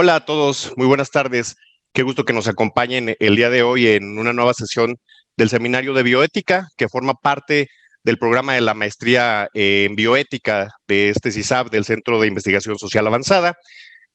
Hola a todos, muy buenas tardes. Qué gusto que nos acompañen el día de hoy en una nueva sesión del Seminario de Bioética, que forma parte del programa de la maestría en bioética de este CISAB, del Centro de Investigación Social Avanzada.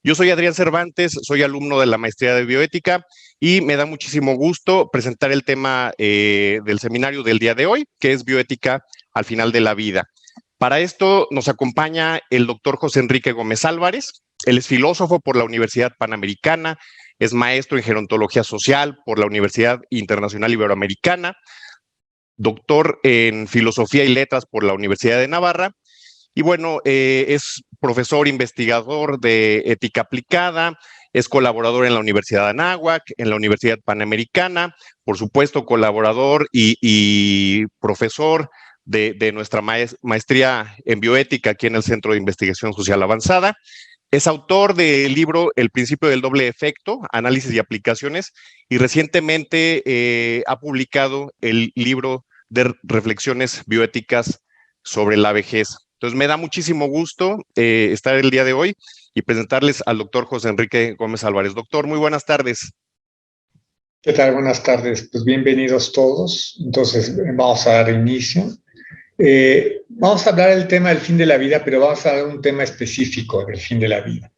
Yo soy Adrián Cervantes, soy alumno de la maestría de bioética y me da muchísimo gusto presentar el tema del seminario del día de hoy, que es bioética al final de la vida. Para esto nos acompaña el doctor José Enrique Gómez Álvarez. Él es filósofo por la Universidad Panamericana, es maestro en gerontología social por la Universidad Internacional Iberoamericana, doctor en filosofía y letras por la Universidad de Navarra, y bueno, es profesor investigador de ética aplicada, es colaborador en la Universidad de Anáhuac, en la Universidad Panamericana, por supuesto colaborador y profesor de nuestra maestría en bioética aquí en el Centro de Investigación Social Avanzada. Es autor del libro El principio del doble efecto, análisis y aplicaciones, y recientemente ha publicado el libro de reflexiones bioéticas sobre la vejez. Entonces me da muchísimo gusto estar el día de hoy y presentarles al doctor José Enrique Gómez Álvarez. Doctor, muy buenas tardes. ¿Qué tal? Buenas tardes. Pues bienvenidos todos. Entonces vamos a dar inicio. Vamos a hablar del tema del fin de la vida, pero vamos a dar un tema específico del fin de la vida,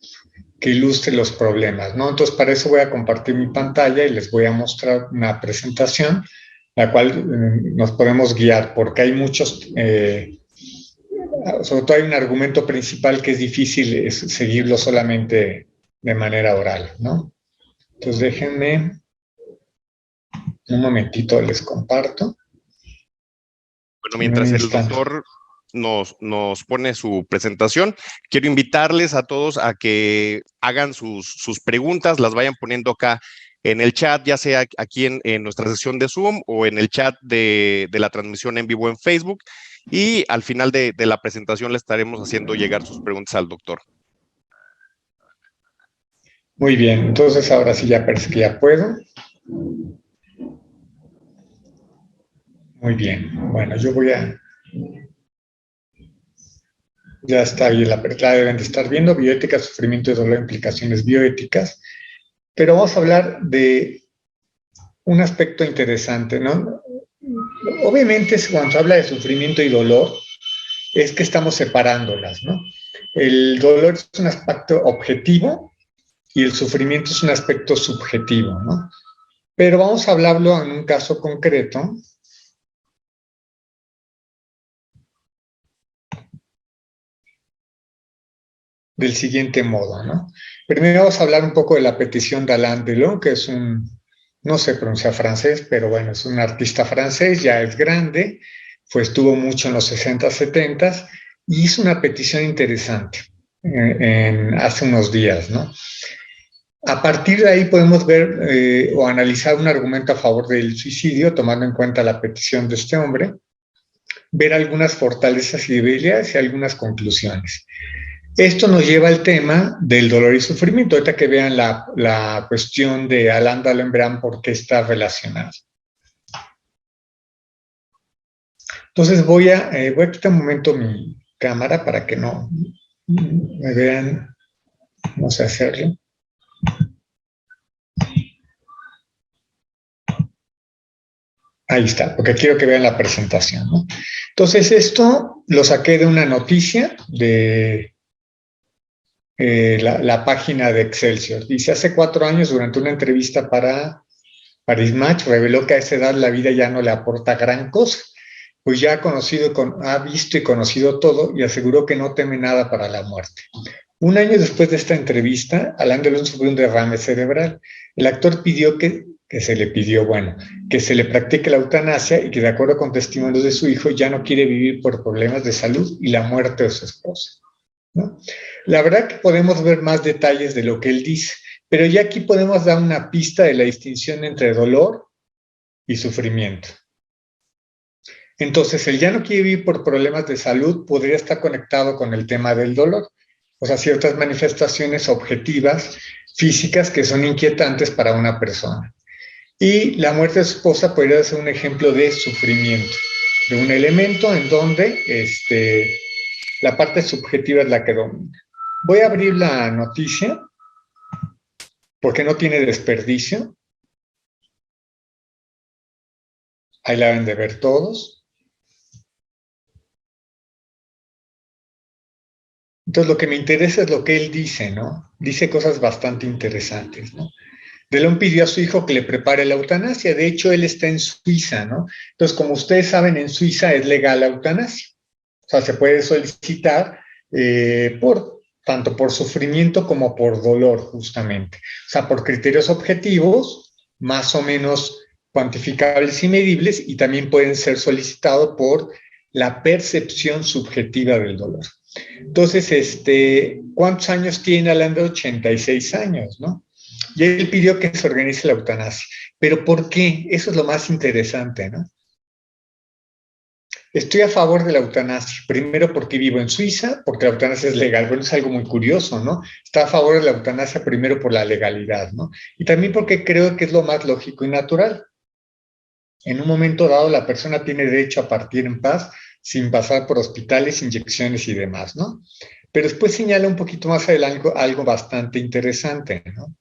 que ilustre los problemas, ¿no? Entonces, para eso voy a compartir mi pantalla y les voy a mostrar una presentación, la cual nos podemos guiar, porque hay muchos, sobre todo hay un argumento principal que es difícil seguirlo solamente de manera oral, ¿no? Entonces, déjenme un momentito, les comparto. Bueno, mientras el doctor nos pone su presentación, quiero invitarles a todos a que hagan sus preguntas, las vayan poniendo acá en el chat, ya sea aquí en nuestra sesión de Zoom o en el chat de la transmisión en vivo en Facebook, y al final de la presentación le estaremos haciendo llegar sus preguntas al doctor. Muy bien, entonces ahora sí ya parece que ya puedo. Muy bien, bueno, yo voy a... Ya está ahí la deben de estar viendo, bioética, sufrimiento y dolor, implicaciones bioéticas. Pero vamos a hablar de un aspecto interesante, ¿no? Obviamente, cuando se habla de sufrimiento y dolor, es que estamos separándolas, ¿no? El dolor es un aspecto objetivo y el sufrimiento es un aspecto subjetivo, ¿no? Pero vamos a hablarlo en un caso concreto. Del siguiente modo, ¿no? Primero vamos a hablar un poco de la petición d'Alain Delon, que es no sé pronunciar francés, pero bueno, es un artista francés, ya es grande, estuvo mucho en los 60, 70 y hizo una petición interesante hace unos días, ¿no? A partir de ahí podemos ver o analizar un argumento a favor del suicidio, tomando en cuenta la petición de este hombre, ver algunas fortalezas y debilidades y algunas conclusiones. Esto nos lleva al tema del dolor y sufrimiento. Ahorita que vean la cuestión de Alain Delon, verán por qué está relacionado. Entonces voy a quitar un momento mi cámara para que no me vean. Vamos a hacerlo. Ahí está, porque quiero que vean la presentación, ¿no? Entonces esto lo saqué de una noticia de la página de Excelsior. Dice, hace 4 años, durante una entrevista para Paris Match, reveló que a esa edad la vida ya no le aporta gran cosa, pues ya ha visto y conocido todo y aseguró que no teme nada para la muerte. Un año después de esta entrevista, Alain Delon sufrió un derrame cerebral. El actor pidió que se le practique la eutanasia y que, de acuerdo con testimonios de su hijo, ya no quiere vivir por problemas de salud y la muerte de su esposa, ¿no? La verdad que podemos ver más detalles de lo que él dice, pero ya aquí podemos dar una pista de la distinción entre dolor y sufrimiento. Entonces, el ya no quiere vivir por problemas de salud podría estar conectado con el tema del dolor, o sea, ciertas manifestaciones objetivas, físicas, que son inquietantes para una persona. Y la muerte de su esposa podría ser un ejemplo de sufrimiento, de un elemento en donde la parte subjetiva es la que domina. Voy a abrir la noticia porque no tiene desperdicio. Ahí la deben de ver todos. Entonces, lo que me interesa es lo que él dice, ¿no? Dice cosas bastante interesantes, ¿no? Delon pidió a su hijo que le prepare la eutanasia. De hecho, él está en Suiza, ¿no? Entonces, como ustedes saben, en Suiza es legal la eutanasia. O sea, se puede solicitar tanto por sufrimiento como por dolor, justamente. O sea, por criterios objetivos, más o menos cuantificables y medibles, y también pueden ser solicitados por la percepción subjetiva del dolor. Entonces, ¿cuántos años tiene Alain? De 86 años, ¿no? Y él pidió que se organice la eutanasia. ¿Pero por qué? Eso es lo más interesante, ¿no? Estoy a favor de la eutanasia. Primero porque vivo en Suiza, porque la eutanasia es legal. Bueno, es algo muy curioso, ¿no? Está a favor de la eutanasia primero por la legalidad, ¿no? Y también porque creo que es lo más lógico y natural. En un momento dado, la persona tiene derecho a partir en paz sin pasar por hospitales, inyecciones y demás, ¿no? Pero después señala un poquito más adelante algo bastante interesante, ¿no?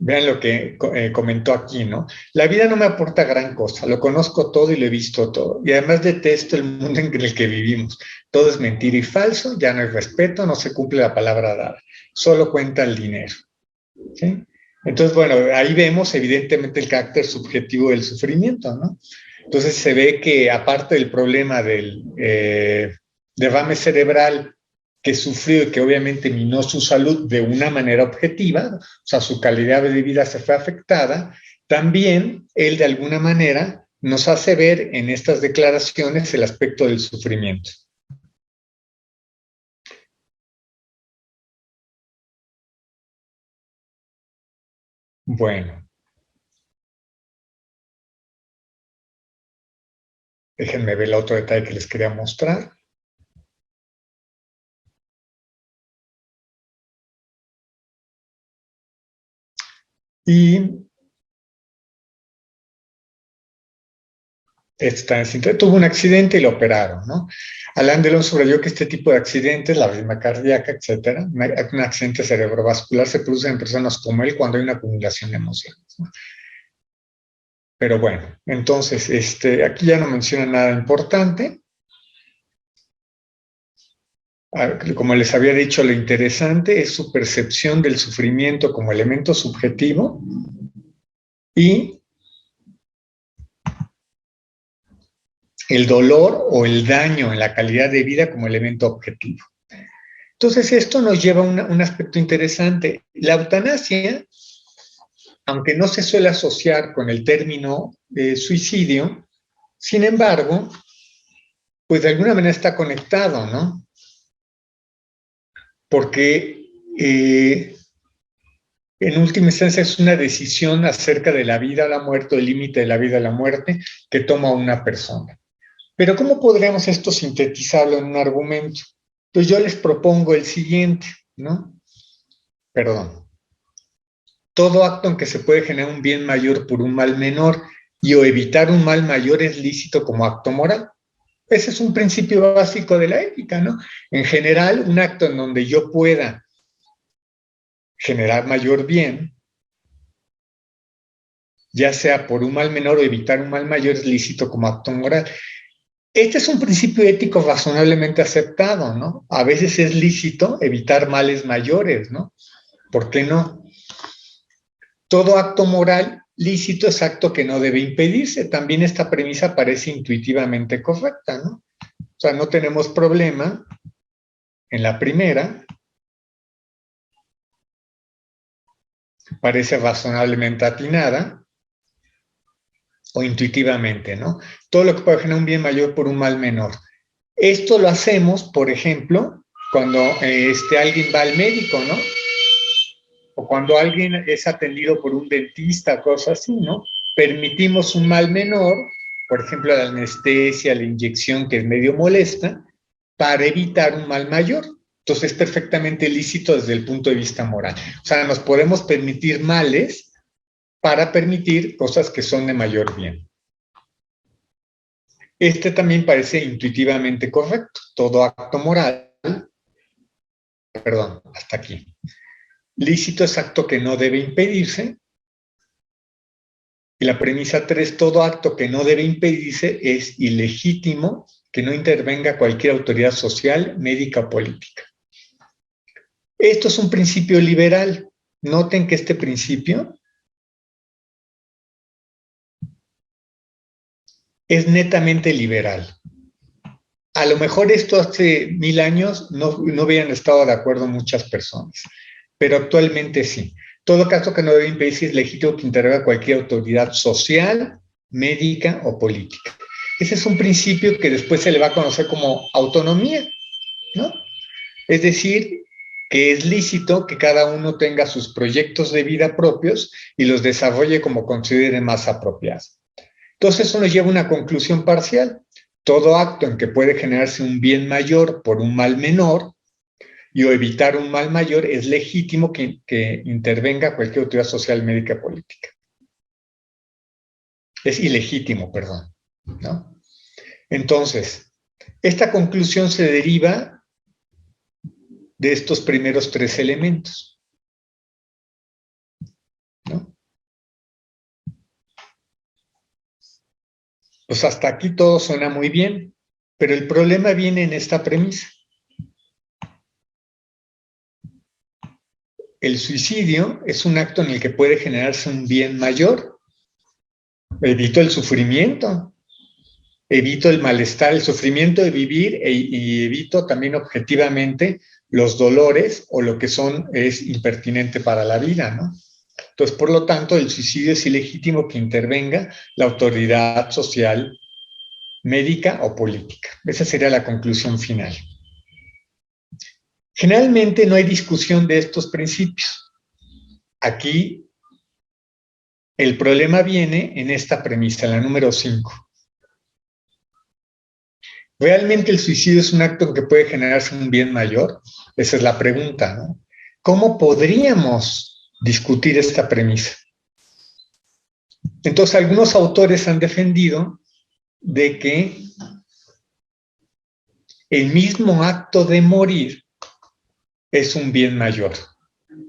Vean lo que comentó aquí, ¿no? La vida no me aporta gran cosa, lo conozco todo y lo he visto todo. Y además detesto el mundo en el que vivimos. Todo es mentira y falso, ya no hay respeto, no se cumple la palabra dada. Solo cuenta el dinero. ¿Sí? Entonces, bueno, ahí vemos evidentemente el carácter subjetivo del sufrimiento, ¿no? Entonces se ve que aparte del problema del derrame cerebral que sufrió y que obviamente minó su salud de una manera objetiva, o sea, su calidad de vida se fue afectada, también él de alguna manera nos hace ver en estas declaraciones el aspecto del sufrimiento. Bueno, déjenme ver el otro detalle que les quería mostrar. Y tuvo un accidente y lo operaron, ¿no? Alain Delon subrayó que este tipo de accidentes, la arritmia cardíaca, etcétera, un accidente cerebrovascular se produce en personas como él cuando hay una acumulación de emociones, ¿no? Pero bueno, entonces, aquí ya no menciona nada importante. Como les había dicho, lo interesante es su percepción del sufrimiento como elemento subjetivo y el dolor o el daño en la calidad de vida como elemento objetivo. Entonces, esto nos lleva a un aspecto interesante. La eutanasia, aunque no se suele asociar con el término suicidio, sin embargo, pues de alguna manera está conectado, ¿no? Porque en última instancia es una decisión acerca de la vida o la muerte, o el límite de la vida o la muerte que toma una persona. Pero ¿cómo podríamos esto sintetizarlo en un argumento? Pues yo les propongo el siguiente, ¿no? Perdón. Todo acto en que se puede generar un bien mayor por un mal menor y o evitar un mal mayor es lícito como acto moral. Ese es un principio básico de la ética, ¿no? En general, un acto en donde yo pueda generar mayor bien, ya sea por un mal menor o evitar un mal mayor, es lícito como acto moral. Este es un principio ético razonablemente aceptado, ¿no? A veces es lícito evitar males mayores, ¿no? ¿Por qué no? Todo acto moral lícito es acto que no debe impedirse. También esta premisa parece intuitivamente correcta, ¿no? O sea, no tenemos problema en la primera, parece razonablemente atinada o intuitivamente, ¿no? Todo lo que puede generar un bien mayor por un mal menor. Esto lo hacemos, por ejemplo, cuando alguien va al médico, ¿no? O cuando alguien es atendido por un dentista, cosas así, ¿no? Permitimos un mal menor, por ejemplo, la anestesia, la inyección, que es medio molesta, para evitar un mal mayor. Entonces es perfectamente lícito desde el punto de vista moral. O sea, nos podemos permitir males para permitir cosas que son de mayor bien. También parece intuitivamente correcto. Todo acto moral, perdón, hasta aquí. lícito es acto que no debe impedirse. Y la premisa 3, todo acto que no debe impedirse es ilegítimo, que no intervenga cualquier autoridad social, médica o política. Esto es un principio liberal. Noten que este principio es netamente liberal. A lo mejor esto hace 1000 años no hubieran estado de acuerdo muchas personas, pero actualmente sí. Todo caso que no debe impedirse es legítimo que intervenga cualquier autoridad social, médica o política. Ese es un principio que después se le va a conocer como autonomía, ¿no? Es decir, que es lícito que cada uno tenga sus proyectos de vida propios y los desarrolle como considere más apropiados. Entonces eso nos lleva a una conclusión parcial. Todo acto en que puede generarse un bien mayor por un mal menor y o evitar un mal mayor es legítimo que intervenga cualquier autoridad social, médica, política. Es ilegítimo, perdón, ¿no? Entonces, esta conclusión se deriva de estos primeros 3 elementos, ¿no? Pues hasta aquí todo suena muy bien, pero el problema viene en esta premisa. El suicidio es un acto en el que puede generarse un bien mayor. Evito el sufrimiento, evito el malestar, el sufrimiento de vivir y evito también objetivamente los dolores o lo que es impertinente para la vida, ¿no? Entonces, por lo tanto, el suicidio es ilegítimo que intervenga la autoridad social, médica o política. Esa sería la conclusión final. Generalmente no hay discusión de estos principios. Aquí el problema viene en esta premisa, la número 5. ¿Realmente el suicidio es un acto en que puede generarse un bien mayor? Esa es la pregunta, ¿no? ¿Cómo podríamos discutir esta premisa? Entonces, algunos autores han defendido de que el mismo acto de morir es un bien mayor.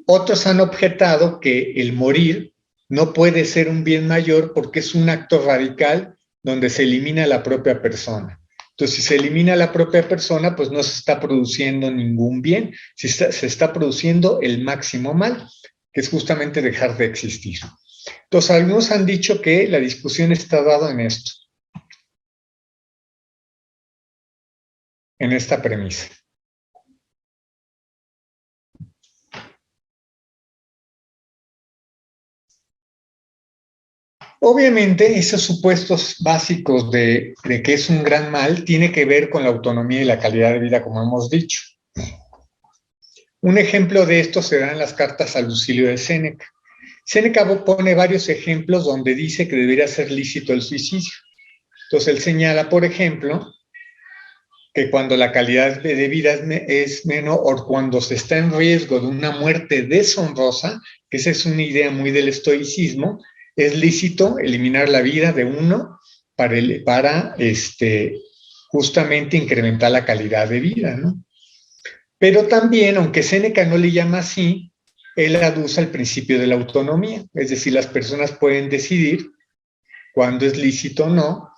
Otros han objetado que el morir no puede ser un bien mayor porque es un acto radical donde se elimina la propia persona. Entonces, si se elimina la propia persona, pues no se está produciendo ningún bien, se está produciendo el máximo mal, que es justamente dejar de existir. Entonces, algunos han dicho que la discusión está dada en esto, en esta premisa. Obviamente, esos supuestos básicos de que es un gran mal tiene que ver con la autonomía y la calidad de vida, como hemos dicho. Un ejemplo de esto se da en las cartas a Lucilio de Séneca. Séneca pone varios ejemplos donde dice que debería ser lícito el suicidio. Entonces, él señala, por ejemplo, que cuando la calidad de vida es menor o cuando se está en riesgo de una muerte deshonrosa, que esa es una idea muy del estoicismo, es lícito eliminar la vida de uno para justamente incrementar la calidad de vida, ¿no? Pero también, aunque Séneca no le llama así, él aduce el principio de la autonomía, es decir, las personas pueden decidir cuándo es lícito o no,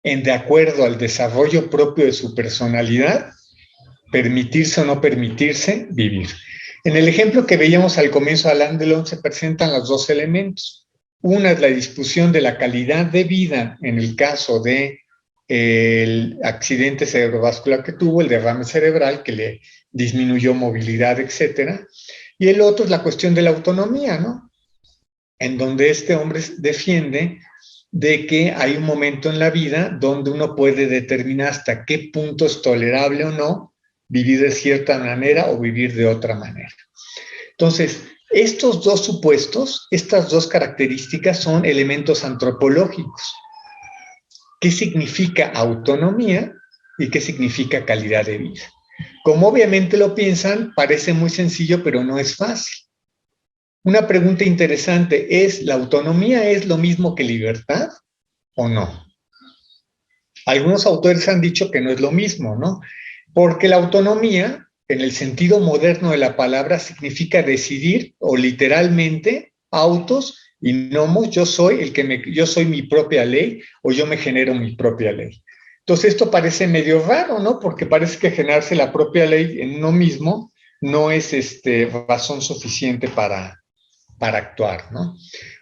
de acuerdo al desarrollo propio de su personalidad, permitirse o no permitirse vivir. En el ejemplo que veíamos al comienzo de Alain Delon se presentan los 2 elementos. Una es la discusión de la calidad de vida en el caso de el accidente cerebrovascular que tuvo, el derrame cerebral que le disminuyó movilidad, etcétera. Y el otro es la cuestión de la autonomía, ¿no? En donde este hombre defiende de que hay un momento en la vida donde uno puede determinar hasta qué punto es tolerable o no vivir de cierta manera o vivir de otra manera. Entonces, estos 2 supuestos, estas 2 características son elementos antropológicos. ¿Qué significa autonomía y qué significa calidad de vida? Como obviamente lo piensan, parece muy sencillo, pero no es fácil. Una pregunta interesante es, ¿la autonomía es lo mismo que libertad o no? Algunos autores han dicho que no es lo mismo, ¿no? Porque la autonomía en el sentido moderno de la palabra, significa decidir, o literalmente, autos y nomos, yo soy mi propia ley, o yo me genero mi propia ley. Entonces esto parece medio raro, ¿no? Porque parece que generarse la propia ley en uno mismo no es razón suficiente para actuar, ¿no?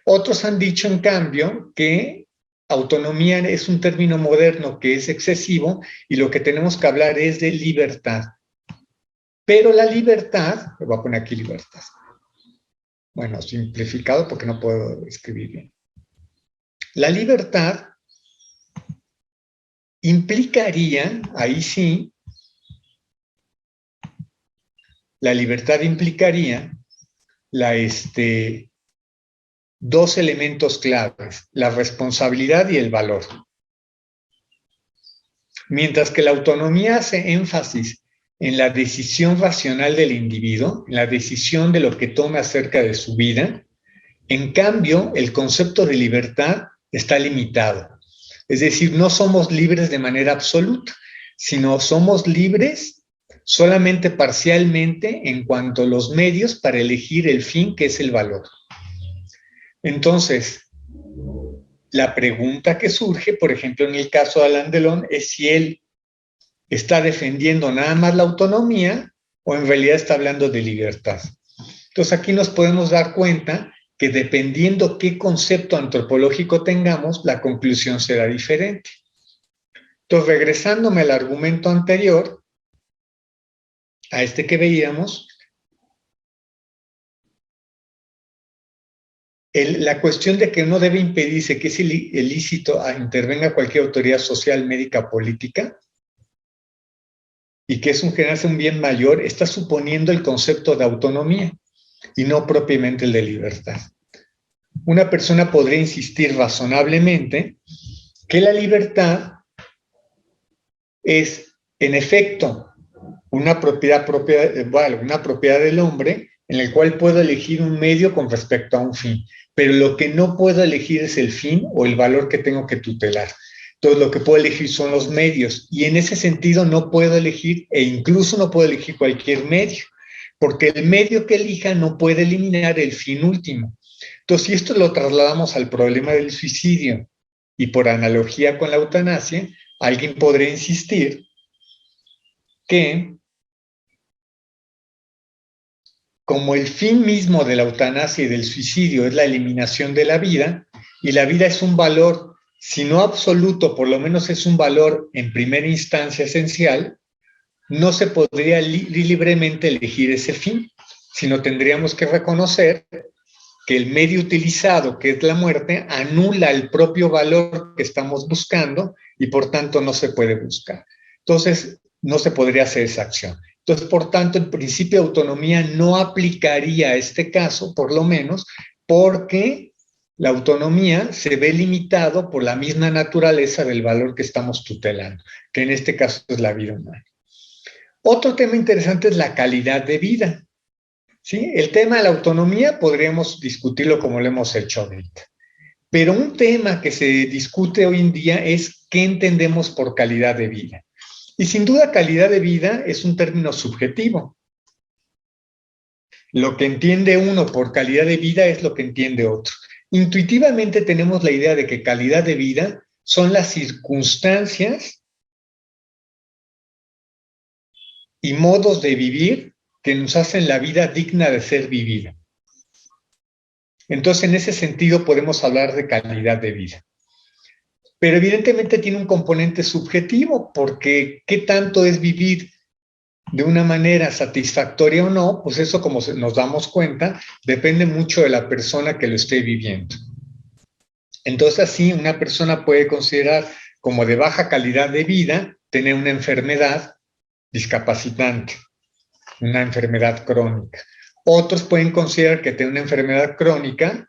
Otros han dicho, en cambio, que autonomía es un término moderno que es excesivo y lo que tenemos que hablar es de libertad. Pero la libertad, le voy a poner aquí libertad, bueno, simplificado porque no puedo escribir bien. La libertad implicaría, ahí sí, la libertad implicaría dos elementos claves, la responsabilidad y el valor. Mientras que la autonomía hace énfasis en la decisión racional del individuo, en la decisión de lo que tome acerca de su vida, en cambio, el concepto de libertad está limitado. Es decir, no somos libres de manera absoluta, sino somos libres solamente parcialmente en cuanto a los medios para elegir el fin, que es el valor. Entonces, la pregunta que surge, por ejemplo, en el caso de Alain Delon, es si él está defendiendo nada más la autonomía o en realidad está hablando de libertad. Entonces, aquí nos podemos dar cuenta que dependiendo qué concepto antropológico tengamos, la conclusión será diferente. Entonces, regresándome al argumento anterior, a que veíamos, la cuestión de que no debe impedirse que es ilícito intervenga cualquier autoridad social, médica o política, y que es generarse un bien mayor, está suponiendo el concepto de autonomía y no propiamente el de libertad. Una persona podría insistir razonablemente que la libertad es, en efecto, una propiedad del hombre en el cual puedo elegir un medio con respecto a un fin, pero lo que no puedo elegir es el fin o el valor que tengo que tutelar. Entonces, lo que puedo elegir son los medios, y en ese sentido no puedo elegir, e incluso no puedo elegir cualquier medio, porque el medio que elija no puede eliminar el fin último. Entonces, si esto lo trasladamos al problema del suicidio, y por analogía con la eutanasia, alguien podría insistir que, como el fin mismo de la eutanasia y del suicidio es la eliminación de la vida, y la vida es un valor, si no absoluto, por lo menos es un valor en primera instancia esencial, no se podría libremente elegir ese fin, sino tendríamos que reconocer que el medio utilizado, que es la muerte, anula el propio valor que estamos buscando y por tanto no se puede buscar. Entonces, no se podría hacer esa acción. Entonces, por tanto, el principio de autonomía no aplicaría a este caso, por lo menos, porque la autonomía se ve limitado por la misma naturaleza del valor que estamos tutelando, que en este caso es la vida humana. Otro tema interesante es la calidad de vida. ¿Sí? El tema de la autonomía podríamos discutirlo como lo hemos hecho ahorita. Pero un tema que se discute hoy en día es qué entendemos por calidad de vida. Y sin duda, calidad de vida es un término subjetivo. Lo que entiende uno por calidad de vida es lo que entiende otro. Intuitivamente tenemos la idea de que calidad de vida son las circunstancias y modos de vivir que nos hacen la vida digna de ser vivida. Entonces, en ese sentido podemos hablar de calidad de vida. Pero evidentemente tiene un componente subjetivo, porque qué tanto es vivir de una manera satisfactoria o no, pues eso, como nos damos cuenta, depende mucho de la persona que lo esté viviendo. Entonces, así una persona puede considerar como de baja calidad de vida tener una enfermedad discapacitante, una enfermedad crónica. Otros pueden considerar que tener una enfermedad crónica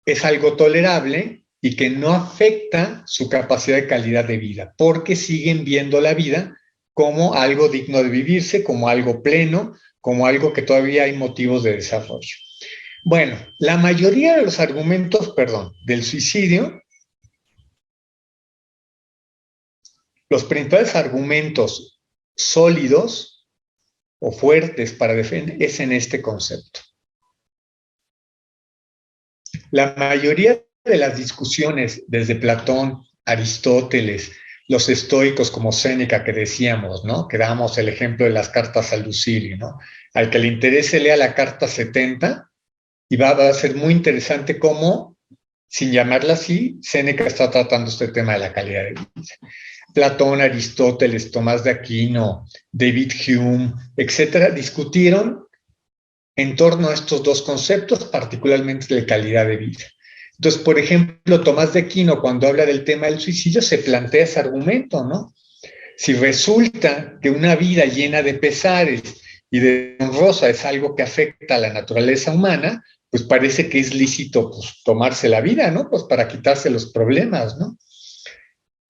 es algo tolerable y que no afecta su capacidad de calidad de vida, porque siguen viendo la vida como algo digno de vivirse, como algo pleno, como algo que todavía hay motivos de desarrollo. Bueno, la mayoría de los argumentos, del suicidio, los principales argumentos sólidos o fuertes para defender es en este concepto. La mayoría de las discusiones desde Platón, Aristóteles, los estoicos como Séneca que decíamos, ¿no? Que damos el ejemplo de las cartas a Lucilio, ¿no? Al que le interese lea la carta 70 y va a ser muy interesante cómo, sin llamarla así, Séneca está tratando este tema de la calidad de vida. Platón, Aristóteles, Tomás de Aquino, David Hume, etcétera, discutieron en torno a estos dos conceptos, particularmente de calidad de vida. Entonces, por ejemplo, Tomás de Aquino, cuando habla del tema del suicidio, se plantea ese argumento, ¿no? Si resulta que una vida llena de pesares y de honrosa es algo que afecta a la naturaleza humana, pues parece que es lícito pues, tomarse la vida, ¿no? Pues para quitarse los problemas, ¿no?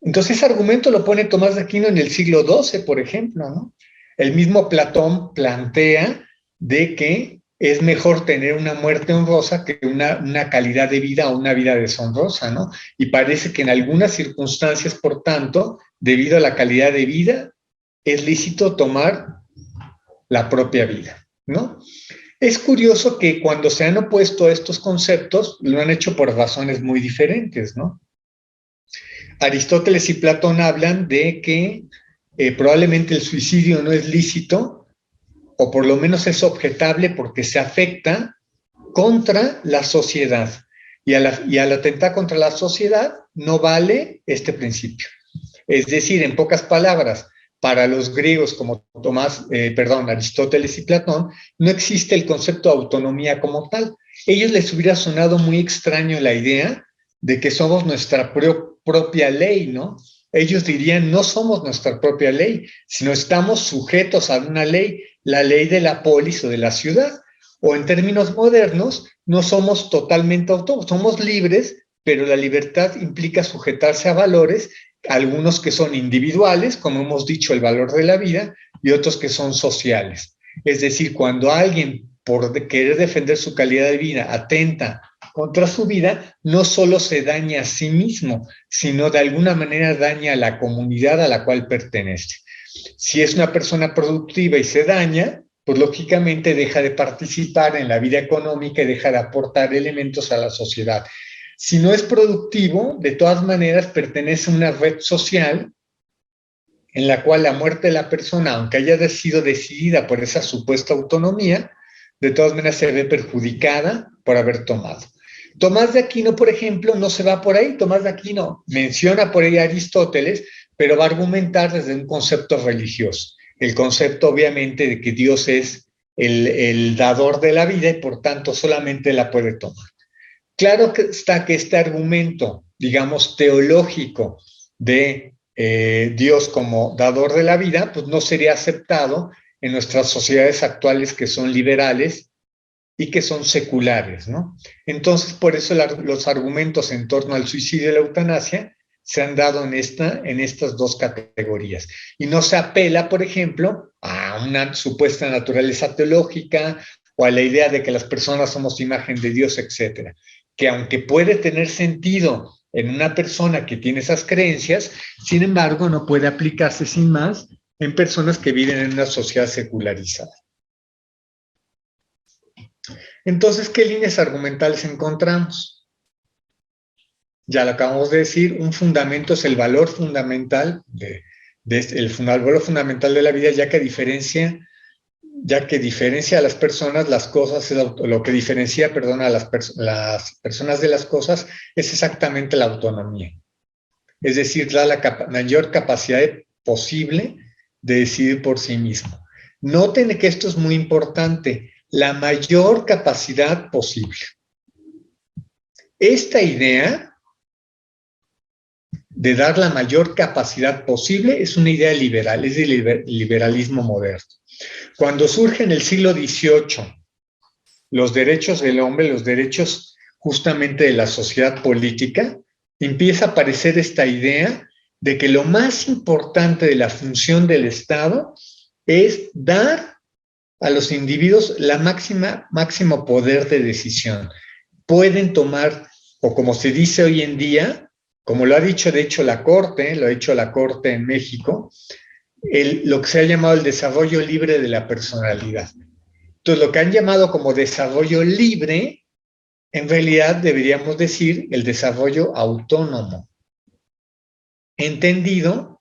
Entonces ese argumento lo pone Tomás de Aquino en el siglo XII, por ejemplo, ¿no? El mismo Platón plantea de que es mejor tener una muerte honrosa que una calidad de vida o una vida deshonrosa, ¿no? Y parece que en algunas circunstancias, por tanto, debido a la calidad de vida, es lícito tomar la propia vida, ¿no? Es curioso que cuando se han opuesto a estos conceptos, lo han hecho por razones muy diferentes, ¿no? Aristóteles y Platón hablan de que probablemente el suicidio no es lícito, o por lo menos es objetable porque se afecta contra la sociedad. Y al atentar contra la sociedad no vale este principio. Es decir, en pocas palabras, para los griegos como Aristóteles y Platón, no existe el concepto de autonomía como tal. A ellos les hubiera sonado muy extraño la idea de que somos nuestra propia ley, ¿no? Ellos dirían, no somos nuestra propia ley, sino estamos sujetos a una ley, la ley de la polis o de la ciudad. O en términos modernos, no somos totalmente autónomos, somos libres, pero la libertad implica sujetarse a valores, algunos que son individuales, como hemos dicho, el valor de la vida, y otros que son sociales. Es decir, cuando alguien, por querer defender su calidad de vida, atenta contra su vida, no solo se daña a sí mismo, sino de alguna manera daña a la comunidad a la cual pertenece. Si es una persona productiva y se daña, pues lógicamente deja de participar en la vida económica y deja de aportar elementos a la sociedad. Si no es productivo, de todas maneras pertenece a una red social en la cual la muerte de la persona, aunque haya sido decidida por esa supuesta autonomía, de todas maneras se ve perjudicada por haber tomado. Tomás de Aquino, por ejemplo, no se va por ahí. Tomás de Aquino menciona por ahí a Aristóteles, pero va a argumentar desde un concepto religioso. El concepto, obviamente, de que Dios es el dador de la vida y, por tanto, solamente la puede tomar. Claro que está que este argumento, digamos, teológico de Dios como dador de la vida, pues no sería aceptado en nuestras sociedades actuales que son liberales y que son seculares, ¿no? Entonces, por eso los argumentos en torno al suicidio y la eutanasia se han dado en estas dos categorías. Y no se apela, por ejemplo, a una supuesta naturaleza teológica o a la idea de que las personas somos imagen de Dios, etcétera. Que aunque puede tener sentido en una persona que tiene esas creencias, sin embargo, no puede aplicarse sin más en personas que viven en una sociedad secularizada. Entonces, ¿qué líneas argumentales encontramos? Ya lo acabamos de decir, un fundamento es el valor fundamental el valor fundamental de la vida, ya que diferencia a las personas, las cosas, lo que diferencia, a las personas de las cosas es exactamente la autonomía. Es decir, da la mayor capacidad posible de decidir por sí mismo. Noten que esto es muy importante. La mayor capacidad posible. Esta idea de dar la mayor capacidad posible es una idea liberal, es del liberalismo moderno. Cuando surge en el siglo XVIII los derechos del hombre, los derechos justamente de la sociedad política, empieza a aparecer esta idea de que lo más importante de la función del Estado es dar a los individuos la máximo poder de decisión. Pueden tomar, o como se dice hoy en día, como lo ha dicho de hecho la Corte, lo ha dicho la Corte en México, lo que se ha llamado el desarrollo libre de la personalidad. Entonces, lo que han llamado como desarrollo libre, en realidad deberíamos decir el desarrollo autónomo, entendido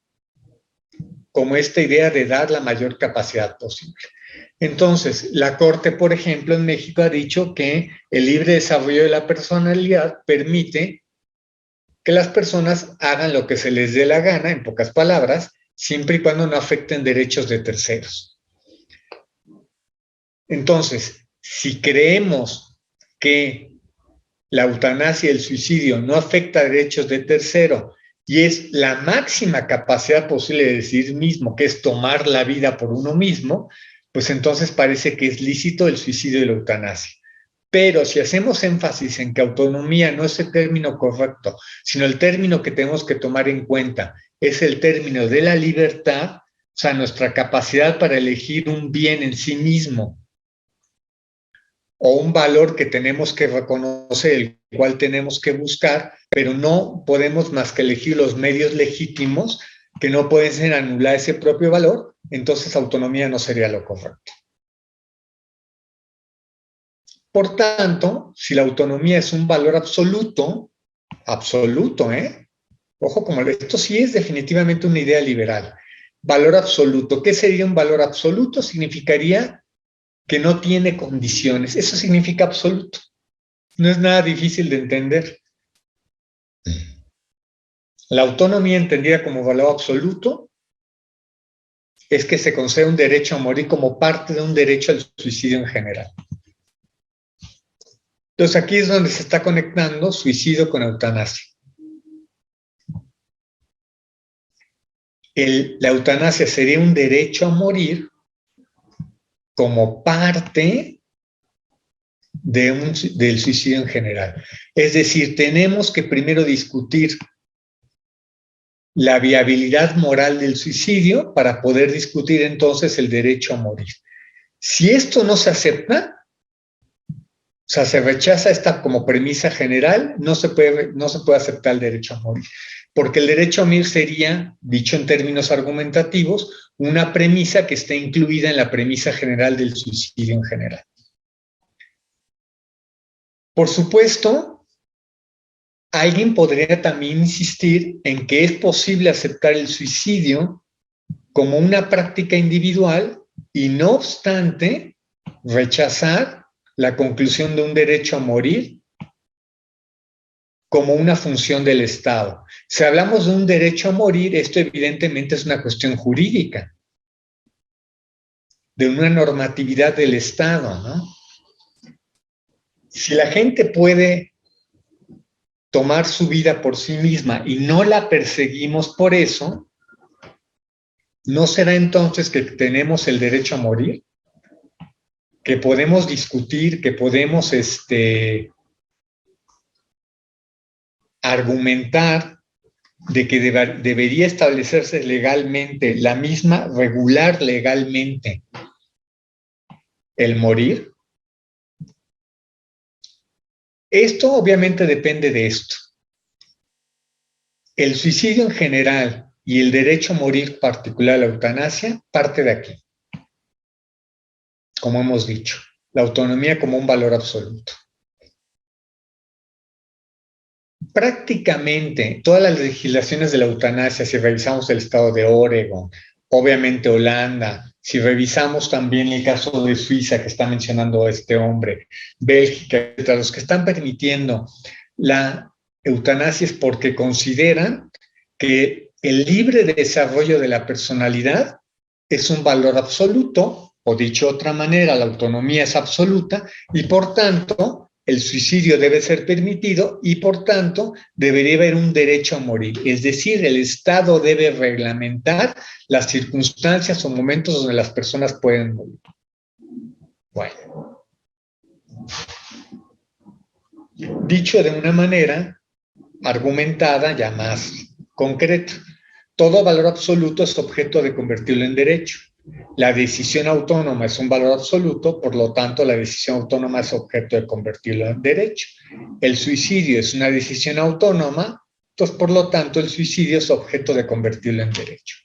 como esta idea de dar la mayor capacidad posible. Entonces, la Corte, por ejemplo, en México ha dicho que el libre desarrollo de la personalidad permite que las personas hagan lo que se les dé la gana, en pocas palabras, siempre y cuando no afecten derechos de terceros. Entonces, si creemos que la eutanasia y el suicidio no afecta derechos de tercero y es la máxima capacidad posible de decidir mismo, que es tomar la vida por uno mismo, pues entonces parece que es lícito el suicidio y la eutanasia. Pero si hacemos énfasis en que autonomía no es el término correcto, sino el término que tenemos que tomar en cuenta es el término de la libertad, o sea, nuestra capacidad para elegir un bien en sí mismo o un valor que tenemos que reconocer, el cual tenemos que buscar, pero no podemos más que elegir los medios legítimos que no pueden ser anular ese propio valor, entonces autonomía no sería lo correcto. Por tanto, si la autonomía es un valor absoluto, ojo, como esto sí es definitivamente una idea liberal. Valor absoluto. ¿Qué sería un valor absoluto? Significaría que no tiene condiciones. Eso significa absoluto. No es nada difícil de entender. La autonomía entendida como valor absoluto es que se concede un derecho a morir como parte de un derecho al suicidio en general. Entonces aquí es donde se está conectando suicidio con eutanasia. La eutanasia sería un derecho a morir como parte del suicidio en general. Es decir, tenemos que primero discutir la viabilidad moral del suicidio para poder discutir entonces el derecho a morir. Si esto no se acepta, o sea, se rechaza esta como premisa general, no se puede aceptar el derecho a morir. Porque el derecho a morir sería, dicho en términos argumentativos, una premisa que está incluida en la premisa general del suicidio en general. Por supuesto, alguien podría también insistir en que es posible aceptar el suicidio como una práctica individual y no obstante rechazar la conclusión de un derecho a morir como una función del Estado. Si hablamos de un derecho a morir, esto evidentemente es una cuestión jurídica, de una normatividad del Estado, ¿no? Si la gente puede tomar su vida por sí misma y no la perseguimos por eso, ¿no será entonces que tenemos el derecho a morir? Que podemos discutir, que podemos argumentar de que debería establecerse legalmente, la misma, regular legalmente, el morir. Esto obviamente depende de esto. El suicidio en general y el derecho a morir particular, la eutanasia, parte de aquí. Como hemos dicho, la autonomía como un valor absoluto. Prácticamente todas las legislaciones de la eutanasia, si revisamos el estado de Oregon, obviamente Holanda, si revisamos también el caso de Suiza que está mencionando este hombre, Bélgica, los que están permitiendo la eutanasia es porque consideran que el libre desarrollo de la personalidad es un valor absoluto, o dicho de otra manera, la autonomía es absoluta y por tanto el suicidio debe ser permitido y por tanto debería haber un derecho a morir. Es decir, el Estado debe reglamentar las circunstancias o momentos donde las personas pueden morir. Bueno. Dicho de una manera argumentada ya más concreta, todo valor absoluto es objeto de convertirlo en derecho. La decisión autónoma es un valor absoluto, por lo tanto, la decisión autónoma es objeto de convertirlo en derecho. El suicidio es una decisión autónoma, entonces, por lo tanto, el suicidio es objeto de convertirlo en derecho.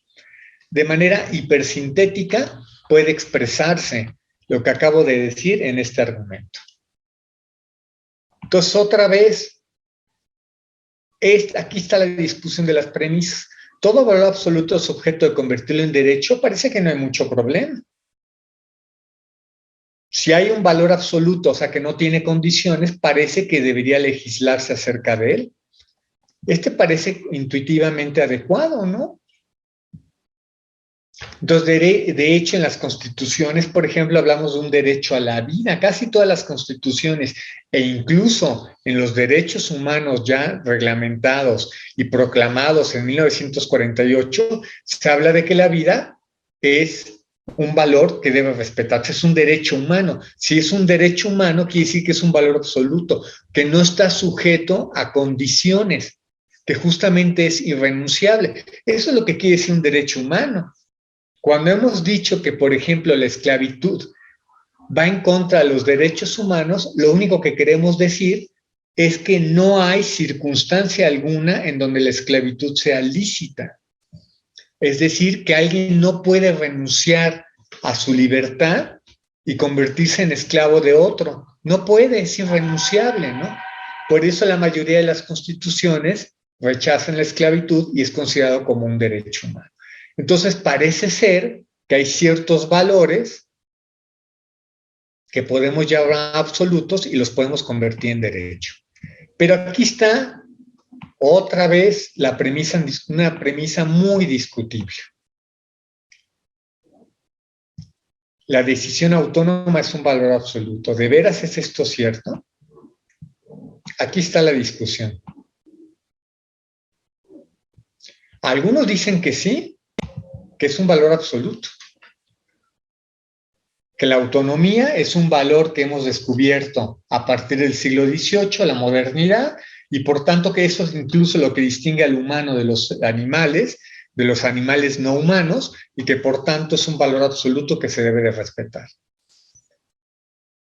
de manera hipersintética puede expresarse lo que acabo de decir en este argumento. Entonces, otra vez, aquí está la discusión de las premisas. Todo valor absoluto es objeto de convertirlo en derecho, parece que no hay mucho problema. Si hay un valor absoluto, o sea, que no tiene condiciones, parece que debería legislarse acerca de él. Este parece intuitivamente adecuado, ¿no? Entonces, de hecho, en las constituciones, por ejemplo, hablamos de un derecho a la vida. Casi todas las constituciones e incluso en los derechos humanos ya reglamentados y proclamados en 1948, se habla de que la vida es un valor que debe respetarse, es un derecho humano. Si es un derecho humano, quiere decir que es un valor absoluto, que no está sujeto a condiciones, que justamente es irrenunciable. Eso es lo que quiere decir un derecho humano. Cuando hemos dicho que, por ejemplo, la esclavitud va en contra de los derechos humanos, lo único que queremos decir es que no hay circunstancia alguna en donde la esclavitud sea lícita. Es decir, que alguien no puede renunciar a su libertad y convertirse en esclavo de otro. No puede, es irrenunciable, ¿no? Por eso la mayoría de las constituciones rechazan la esclavitud y es considerado como un derecho humano. Entonces parece ser que hay ciertos valores que podemos llamar absolutos y los podemos convertir en derecho. Pero aquí está otra vez la premisa, una premisa muy discutible. La decisión autónoma es un valor absoluto. ¿De veras es esto cierto? Aquí está la discusión. Algunos dicen que sí, que es un valor absoluto. Que la autonomía es un valor que hemos descubierto a partir del siglo XVIII, la modernidad, y por tanto que eso es incluso lo que distingue al humano de los animales no humanos, y que por tanto es un valor absoluto que se debe de respetar.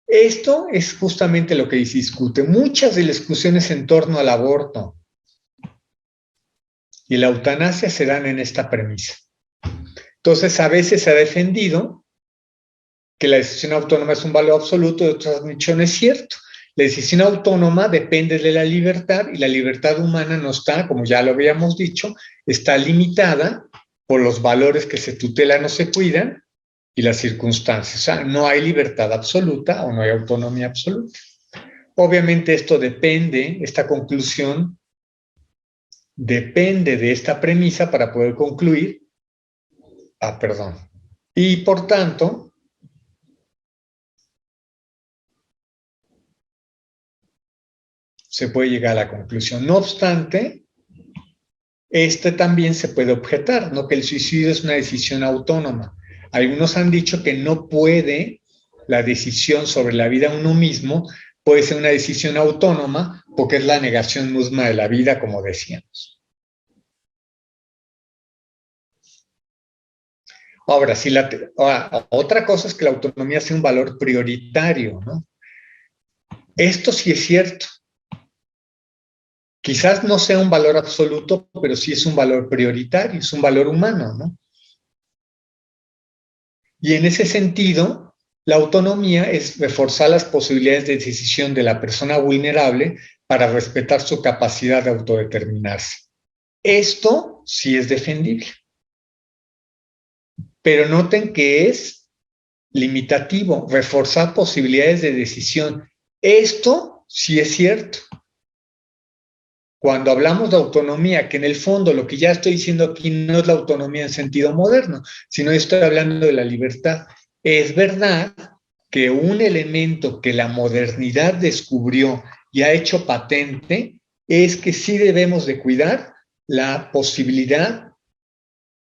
Esto es justamente lo que se discute. Muchas de las discusiones en torno al aborto y la eutanasia se dan en esta premisa. Entonces, a veces se ha defendido que la decisión autónoma es un valor absoluto, y otras han dicho no es cierto. La decisión autónoma depende de la libertad y la libertad humana no está, como ya lo habíamos dicho, está limitada por los valores que se tutelan o se cuidan y las circunstancias. O sea, no hay libertad absoluta o no hay autonomía absoluta. Obviamente esto depende, esta conclusión depende de esta premisa para poder concluir. Y por tanto, se puede llegar a la conclusión. No obstante, también se puede objetar, ¿no? Que el suicidio es una decisión autónoma. Algunos han dicho que no puede, la decisión sobre la vida uno mismo puede ser una decisión autónoma porque es la negación misma de la vida, como decíamos. Ahora, otra cosa es que la autonomía sea un valor prioritario, ¿no? Esto sí es cierto. Quizás no sea un valor absoluto, pero sí es un valor prioritario, es un valor humano, ¿no? Y en ese sentido, la autonomía es reforzar las posibilidades de decisión de la persona vulnerable para respetar su capacidad de autodeterminarse. Esto sí es defendible. Pero noten que es limitativo, reforzar posibilidades de decisión. Esto sí es cierto. Cuando hablamos de autonomía, que en el fondo lo que ya estoy diciendo aquí no es la autonomía en sentido moderno, sino estoy hablando de la libertad. Es verdad que un elemento que la modernidad descubrió y ha hecho patente es que sí debemos de cuidar la posibilidad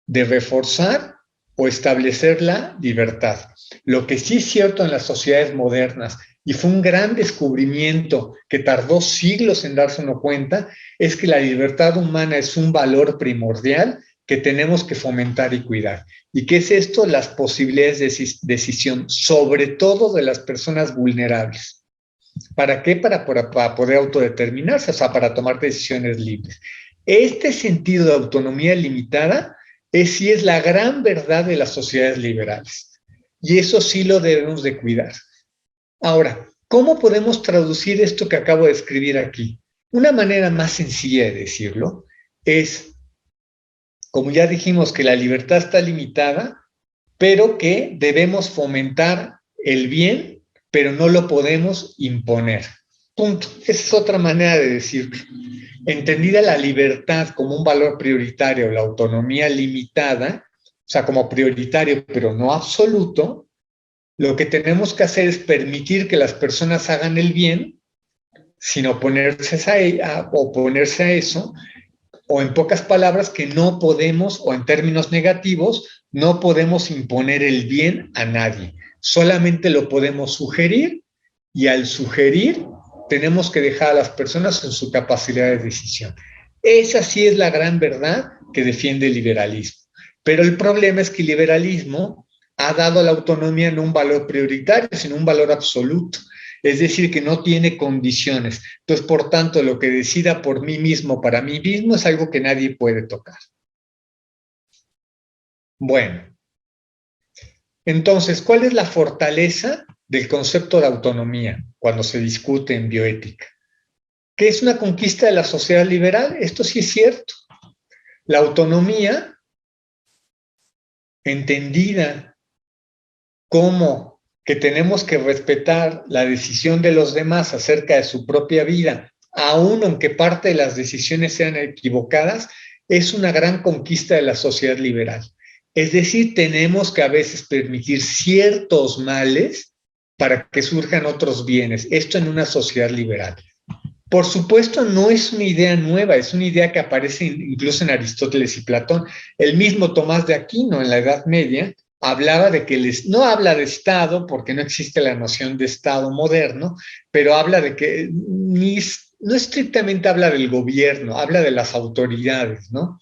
de reforzar o establecer la libertad. Lo que sí es cierto en las sociedades modernas, y fue un gran descubrimiento que tardó siglos en darse uno cuenta, es que la libertad humana es un valor primordial que tenemos que fomentar y cuidar. ¿Y qué es esto? Las posibilidades de decisión, sobre todo de las personas vulnerables. ¿Para qué? Para poder autodeterminarse, o sea, para tomar decisiones libres. Este sentido de autonomía limitada sí es la gran verdad de las sociedades liberales. Y eso sí lo debemos de cuidar. Ahora, ¿cómo podemos traducir esto que acabo de escribir aquí? Una manera más sencilla de decirlo es, como ya dijimos, que la libertad está limitada, pero que debemos fomentar el bien, pero no lo podemos imponer. Punto. Esa es otra manera de decirlo. Entendida la libertad como un valor prioritario, la autonomía limitada, o sea, como prioritario, pero no absoluto, lo que tenemos que hacer es permitir que las personas hagan el bien sin oponerse a eso, o en pocas palabras, que no podemos, o en términos negativos, no podemos imponer el bien a nadie. Solamente lo podemos sugerir, y al sugerir tenemos que dejar a las personas en su capacidad de decisión. Esa sí es la gran verdad que defiende el liberalismo. Pero el problema es que el liberalismo ha dado a la autonomía no un valor prioritario, sino un valor absoluto. Es decir, que no tiene condiciones. Entonces, por tanto, lo que decida por mí mismo, para mí mismo, es algo que nadie puede tocar. Bueno, entonces, ¿cuál es la fortaleza del concepto de autonomía cuando se discute en bioética? ¿Qué es una conquista de la sociedad liberal? Esto sí es cierto. La autonomía, entendida como que tenemos que respetar la decisión de los demás acerca de su propia vida, aun aunque parte de las decisiones sean equivocadas, es una gran conquista de la sociedad liberal. Es decir, tenemos que a veces permitir ciertos males para que surjan otros bienes. Esto en una sociedad liberal. Por supuesto, no es una idea nueva, es una idea que aparece incluso en Aristóteles y Platón. El mismo Tomás de Aquino en la Edad Media hablaba de que no habla de Estado, porque no existe la noción de Estado moderno, pero habla de que no estrictamente habla del gobierno, habla de las autoridades, ¿no?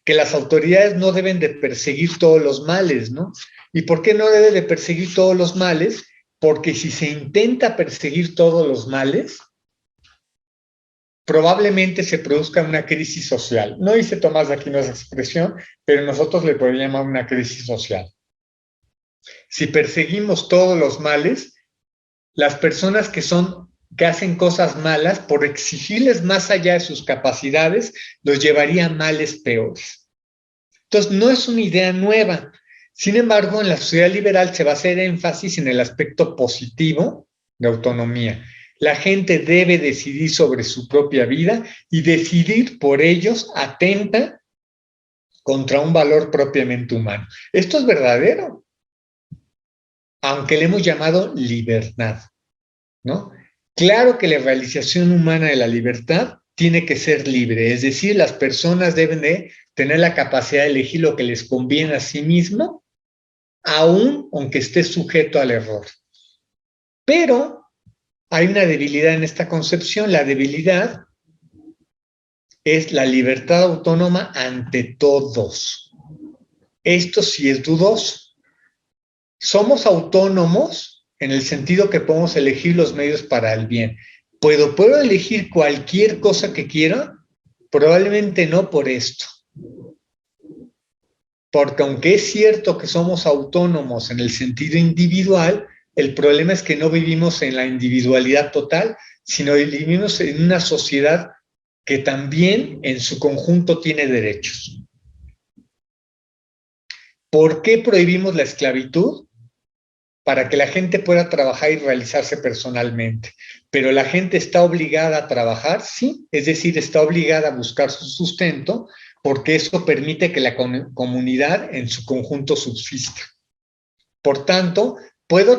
Que las autoridades no deben de perseguir todos los males, ¿no? ¿Y por qué no debe de perseguir todos los males? Porque si se intenta perseguir todos los males, probablemente se produzca una crisis social. No dice Tomás de Aquino esa expresión, pero nosotros le podemos llamar una crisis social. Si perseguimos todos los males, las personas que hacen cosas malas, por exigirles más allá de sus capacidades, los llevaría a males peores. Entonces, no es una idea nueva. Sin embargo, en la sociedad liberal se va a hacer énfasis en el aspecto positivo de autonomía. La gente debe decidir sobre su propia vida y decidir por ellos atenta contra un valor propiamente humano. Esto es verdadero, aunque le hemos llamado libertad, ¿no? Claro que la realización humana de la libertad tiene que ser libre, es decir, las personas deben de tener la capacidad de elegir lo que les conviene a sí mismo, aun aunque esté sujeto al error. Pero hay una debilidad en esta concepción. La debilidad es la libertad autónoma ante todos. Esto sí es dudoso. Somos autónomos en el sentido que podemos elegir los medios para el bien. ¿Puedo elegir cualquier cosa que quiera? Probablemente no por esto. Porque aunque es cierto que somos autónomos en el sentido individual, el problema es que no vivimos en la individualidad total, sino vivimos en una sociedad que también en su conjunto tiene derechos. ¿Por qué prohibimos la esclavitud? Para que la gente pueda trabajar y realizarse personalmente. Pero la gente está obligada a trabajar, sí, es decir, está obligada a buscar su sustento, porque eso permite que la comunidad en su conjunto subsista. Por tanto,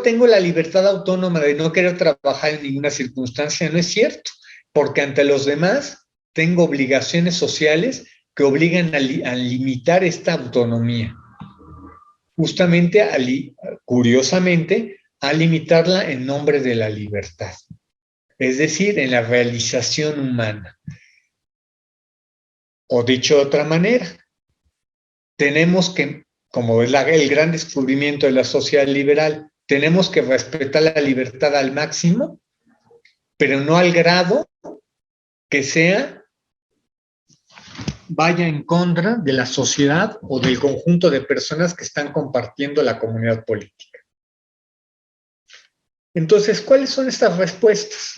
tengo la libertad autónoma de no querer trabajar en ninguna circunstancia, no es cierto, porque ante los demás tengo obligaciones sociales que obligan a limitar esta autonomía. Justamente, curiosamente, a limitarla en nombre de la libertad, es decir, en la realización humana. O dicho de otra manera, tenemos que, como es el gran descubrimiento de la sociedad liberal, tenemos que respetar la libertad al máximo, pero no al grado que sea vaya en contra de la sociedad o del conjunto de personas que están compartiendo la comunidad política. Entonces, ¿cuáles son estas respuestas?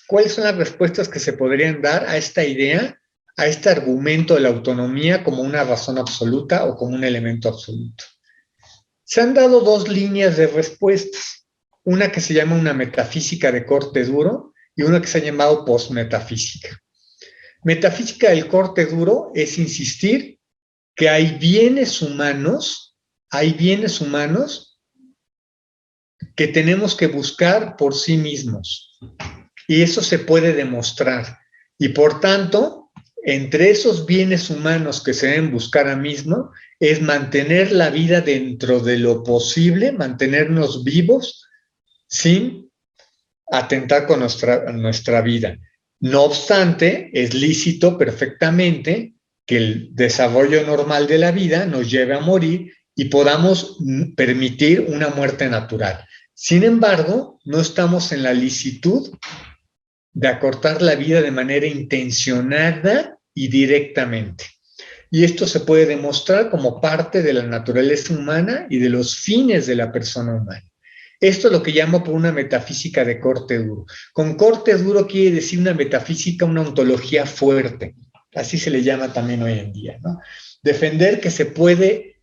¿Cuáles son las respuestas que se podrían dar a esta idea, a este argumento de la autonomía como una razón absoluta o como un elemento absoluto? Se han dado dos líneas de respuestas, una que se llama una metafísica de corte duro y una que se ha llamado postmetafísica. Metafísica del corte duro es insistir que hay bienes humanos que tenemos que buscar por sí mismos. Y eso se puede demostrar. Y por tanto, entre esos bienes humanos que se deben buscar a mismo, es mantener la vida dentro de lo posible, mantenernos vivos sin atentar con nuestra vida. No obstante, es lícito perfectamente que el desarrollo normal de la vida nos lleve a morir y podamos permitir una muerte natural. Sin embargo, no estamos en la licitud de acortar la vida de manera intencionada y directamente. Y esto se puede demostrar como parte de la naturaleza humana y de los fines de la persona humana. Esto es lo que llamo por una metafísica de corte duro. Con corte duro quiere decir una metafísica, una ontología fuerte. Así se le llama también hoy en día, ¿no? Defender que se puede,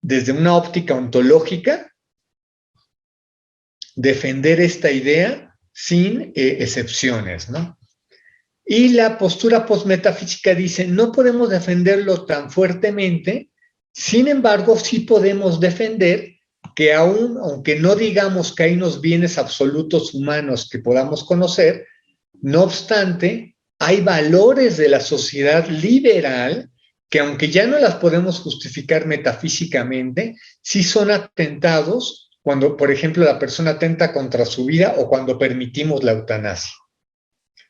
desde una óptica ontológica, defender esta idea sin excepciones, ¿no? Y la postura postmetafísica dice, no podemos defenderlo tan fuertemente, sin embargo, sí podemos defender que aunque no digamos que hay unos bienes absolutos humanos que podamos conocer, no obstante, hay valores de la sociedad liberal que aunque ya no las podemos justificar metafísicamente, sí son atentados cuando, por ejemplo, la persona atenta contra su vida o cuando permitimos la eutanasia.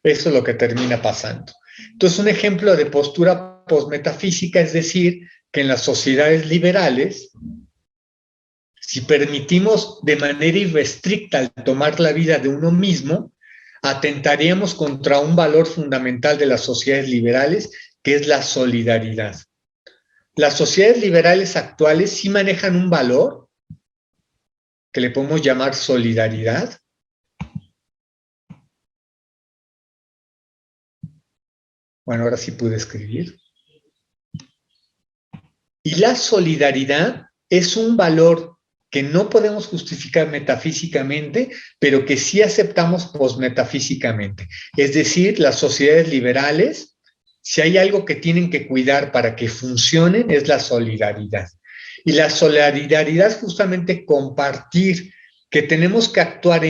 Eso es lo que termina pasando. Entonces, un ejemplo de postura postmetafísica es decir que en las sociedades liberales, si permitimos de manera irrestricta el tomar la vida de uno mismo, atentaríamos contra un valor fundamental de las sociedades liberales, que es la solidaridad. Las sociedades liberales actuales sí manejan un valor que le podemos llamar solidaridad. Bueno, ahora sí pude escribir. Y la solidaridad es un valor que no podemos justificar metafísicamente, pero que sí aceptamos postmetafísicamente. Es decir, las sociedades liberales, si hay algo que tienen que cuidar para que funcionen, es la solidaridad. Y la solidaridad es justamente compartir, que tenemos que actuar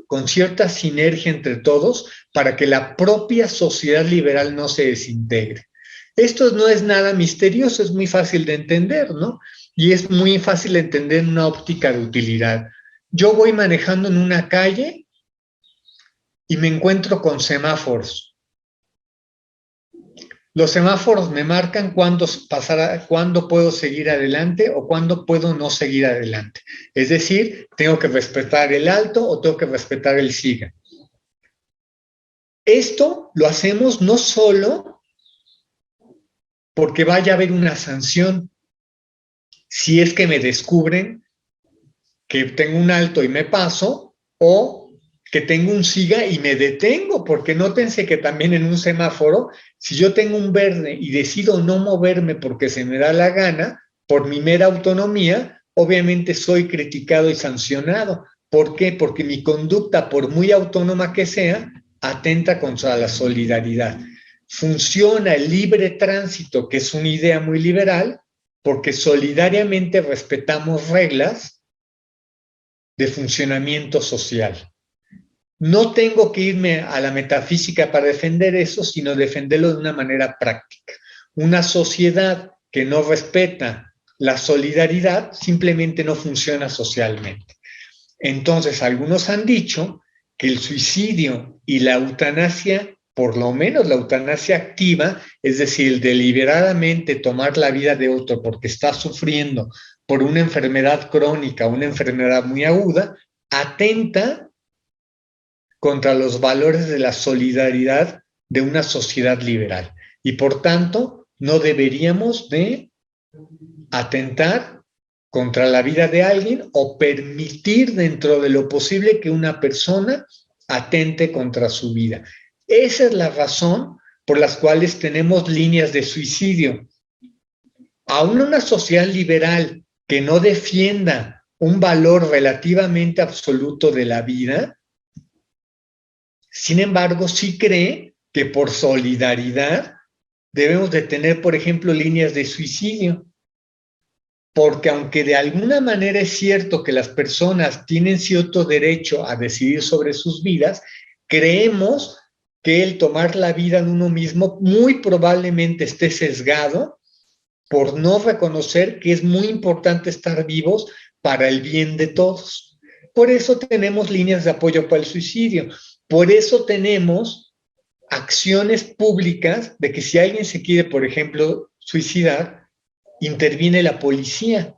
con cierta sinergia entre todos para que la propia sociedad liberal no se desintegre. Esto no es nada misterioso, es muy fácil de entender, ¿no? Y es muy fácil de entender en una óptica de utilidad. Yo voy manejando en una calle y me encuentro con semáforos. Los semáforos me marcan cuándo puedo seguir adelante o cuándo puedo no seguir adelante. Es decir, tengo que respetar el alto o tengo que respetar el siga. Esto lo hacemos no solo porque vaya a haber una sanción, si es que me descubren que tengo un alto y me paso, o que tengo un siga y me detengo, porque nótense que también en un semáforo, si yo tengo un verde y decido no moverme porque se me da la gana, por mi mera autonomía, obviamente soy criticado y sancionado. ¿Por qué? Porque mi conducta, por muy autónoma que sea, atenta contra la solidaridad. Funciona el libre tránsito, que es una idea muy liberal, porque solidariamente respetamos reglas de funcionamiento social. No tengo que irme a la metafísica para defender eso, sino defenderlo de una manera práctica. Una sociedad que no respeta la solidaridad simplemente no funciona socialmente. Entonces, algunos han dicho que el suicidio y la eutanasia, por lo menos la eutanasia activa, es decir, deliberadamente tomar la vida de otro porque está sufriendo por una enfermedad crónica, una enfermedad muy aguda, atenta contra los valores de la solidaridad de una sociedad liberal. y por tanto no deberíamos de atentar contra la vida de alguien o permitir dentro de lo posible que una persona atente contra su vida. Esa es la razón por las cuales tenemos líneas de suicidio. Aún una sociedad liberal que no defienda un valor relativamente absoluto de la vida, sin embargo, sí cree que por solidaridad debemos de tener, por ejemplo, líneas de suicidio. Porque aunque de alguna manera es cierto que las personas tienen cierto derecho a decidir sobre sus vidas, creemos que el tomar la vida de uno mismo muy probablemente esté sesgado por no reconocer que es muy importante estar vivos para el bien de todos. Por eso tenemos líneas de apoyo para el suicidio. Por eso tenemos acciones públicas de que si alguien se quiere, por ejemplo, suicidar, interviene la policía,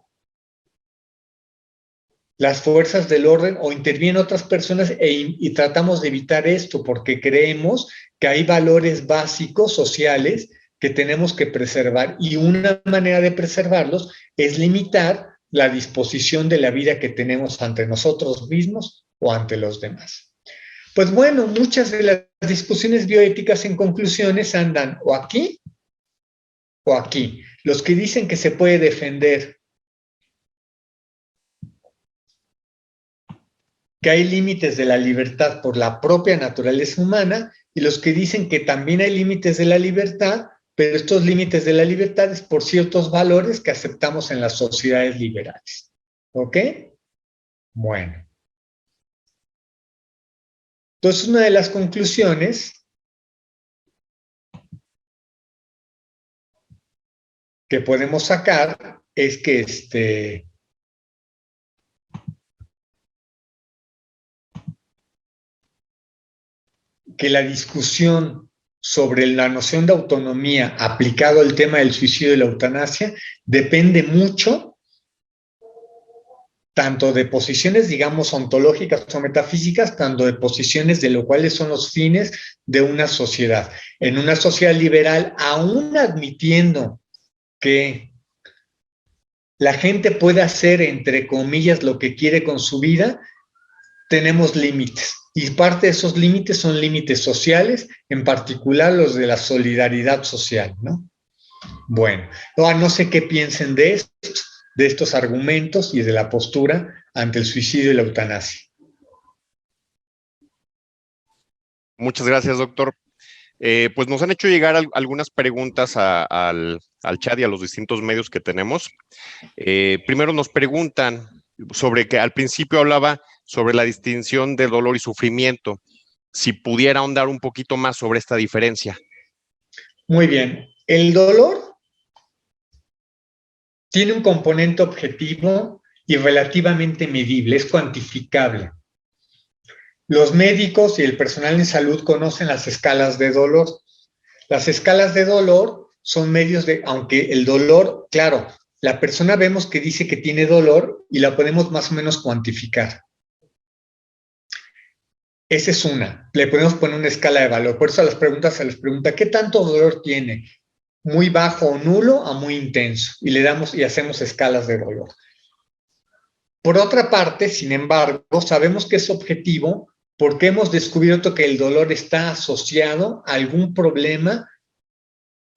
las fuerzas del orden o intervienen otras personas y tratamos de evitar esto porque creemos que hay valores básicos sociales que tenemos que preservar y una manera de preservarlos es limitar la disposición de la vida que tenemos ante nosotros mismos o ante los demás. Pues bueno, muchas de las discusiones bioéticas en conclusiones andan o aquí o aquí. Los que dicen que se puede defender que hay límites de la libertad por la propia naturaleza humana y los que dicen que también hay límites de la libertad, pero estos límites de la libertad es por ciertos valores que aceptamos en las sociedades liberales. ¿Ok? Bueno. Entonces, una de las conclusiones que podemos sacar es que la discusión sobre la noción de autonomía aplicado al tema del suicidio y la eutanasia depende mucho tanto de posiciones, digamos, ontológicas o metafísicas, tanto de posiciones de lo cuales son los fines de una sociedad. En una sociedad liberal, aún admitiendo que la gente puede hacer, entre comillas, lo que quiere con su vida, tenemos límites. Y parte de esos límites son límites sociales, en particular los de la solidaridad social, ¿no? Bueno, no sé qué piensen de estos argumentos y de la postura ante el suicidio y la eutanasia. Muchas gracias, doctor. Pues nos han hecho llegar algunas preguntas al chat y a los distintos medios que tenemos. Primero nos preguntan sobre que al principio hablaba sobre la distinción de dolor y sufrimiento. Si pudiera ahondar un poquito más sobre esta diferencia. Muy bien. El dolor tiene un componente objetivo y relativamente medible, es cuantificable. Los médicos y el personal en salud conocen las escalas de dolor. Las escalas de dolor son medios de, aunque el dolor, claro, la persona vemos que dice que tiene dolor y la podemos más o menos cuantificar. Esa es una. Le podemos poner una escala de valor. Por eso a las preguntas se les pregunta, ¿qué tanto dolor tiene? Muy bajo o nulo a muy intenso. Y le damos y hacemos escalas de dolor. Por otra parte, sin embargo, sabemos que es objetivo porque hemos descubierto que el dolor está asociado a algún problema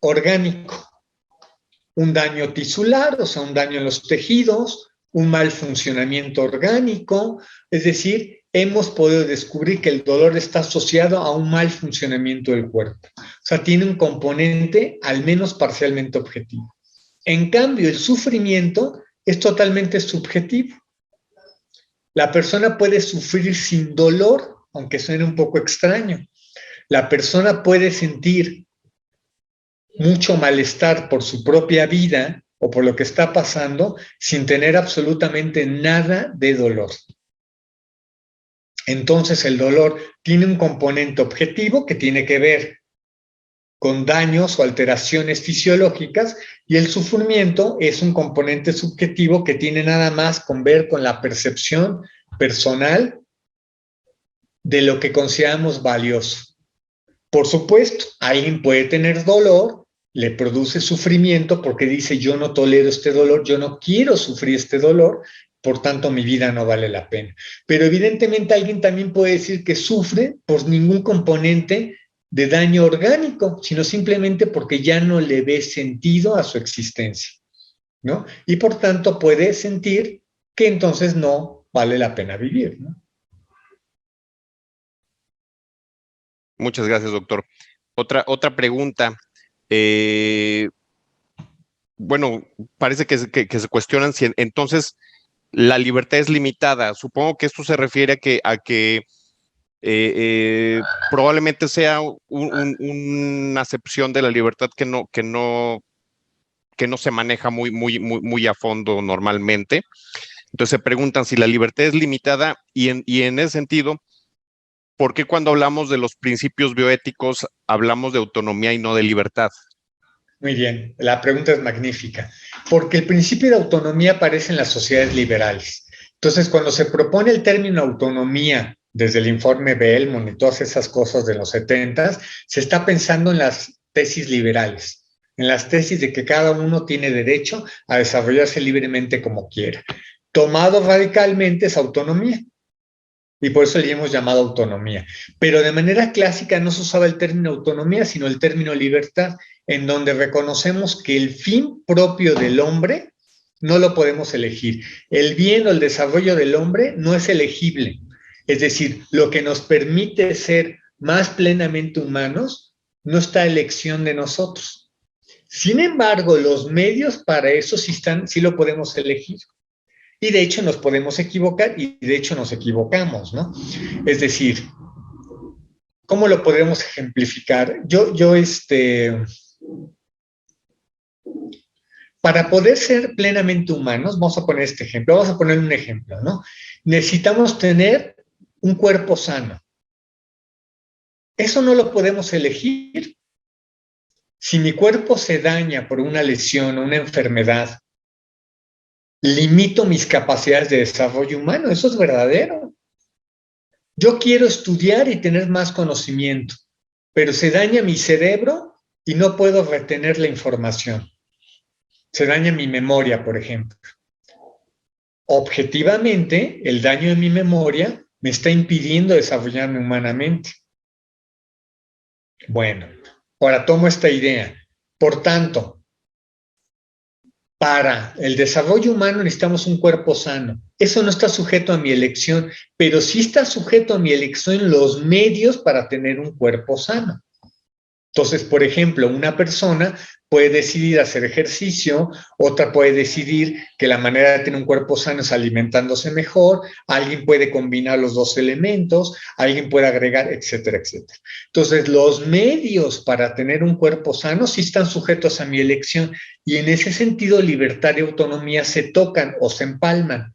orgánico. Un daño tisular, o sea, un daño en los tejidos, un mal funcionamiento orgánico, es decir, hemos podido descubrir que el dolor está asociado a un mal funcionamiento del cuerpo. O sea, tiene un componente al menos parcialmente objetivo. En cambio, el sufrimiento es totalmente subjetivo. La persona puede sufrir sin dolor, aunque suene un poco extraño. La persona puede sentir mucho malestar por su propia vida o por lo que está pasando sin tener absolutamente nada de dolor. Entonces el dolor tiene un componente objetivo que tiene que ver con daños o alteraciones fisiológicas y el sufrimiento es un componente subjetivo que tiene nada más con ver con la percepción personal de lo que consideramos valioso. Por supuesto, alguien puede tener dolor, le produce sufrimiento porque dice yo no tolero este dolor, yo no quiero sufrir este dolor, por tanto mi vida no vale la pena. Pero evidentemente alguien también puede decir que sufre por ningún componente de daño orgánico, sino simplemente porque ya no le ve sentido a su existencia, ¿no? Y por tanto puede sentir que entonces no vale la pena vivir, ¿no? Muchas gracias, doctor. Otra pregunta. Bueno, parece que se cuestionan si entonces la libertad es limitada. Supongo que esto se refiere a que probablemente sea una acepción de la libertad que no se maneja muy a fondo normalmente. Entonces se preguntan si la libertad es limitada y en ese sentido, ¿por qué cuando hablamos de los principios bioéticos hablamos de autonomía y no de libertad? Muy bien, la pregunta es magnífica, porque el principio de autonomía aparece en las sociedades liberales. Entonces, cuando se propone el término autonomía desde el informe Bellman y todas esas cosas de los 70, se está pensando en las tesis liberales, en las tesis de que cada uno tiene derecho a desarrollarse libremente como quiera. Tomado radicalmente es autonomía. Y por eso le hemos llamado autonomía. Pero de manera clásica no se usaba el término autonomía, sino el término libertad, en donde reconocemos que el fin propio del hombre no lo podemos elegir. El bien o el desarrollo del hombre no es elegible. Es decir, lo que nos permite ser más plenamente humanos no está a elección de nosotros. Sin embargo, los medios para eso sí lo podemos elegir. Y de hecho nos podemos equivocar y de hecho nos equivocamos, ¿no? Es decir, ¿cómo lo podemos ejemplificar? Para poder ser plenamente humanos, vamos a poner este ejemplo, vamos a poner un ejemplo, ¿no? Necesitamos tener un cuerpo sano. Eso no lo podemos elegir. Si mi cuerpo se daña por una lesión o una enfermedad, limito mis capacidades de desarrollo humano, eso es verdadero. Yo quiero estudiar y tener más conocimiento, pero se daña mi cerebro y no puedo retener la información. Se daña mi memoria, por ejemplo. Objetivamente, el daño de mi memoria me está impidiendo desarrollarme humanamente. Bueno, ahora tomo esta idea. Por tanto, para el desarrollo humano necesitamos un cuerpo sano. Eso no está sujeto a mi elección, pero sí está sujeto a mi elección los medios para tener un cuerpo sano. Entonces, por ejemplo, una persona puede decidir hacer ejercicio, otra puede decidir que la manera de tener un cuerpo sano es alimentándose mejor, alguien puede combinar los dos elementos, alguien puede agregar, etcétera, etcétera. Entonces, los medios para tener un cuerpo sano sí están sujetos a mi elección y en ese sentido libertad y autonomía se tocan o se empalman.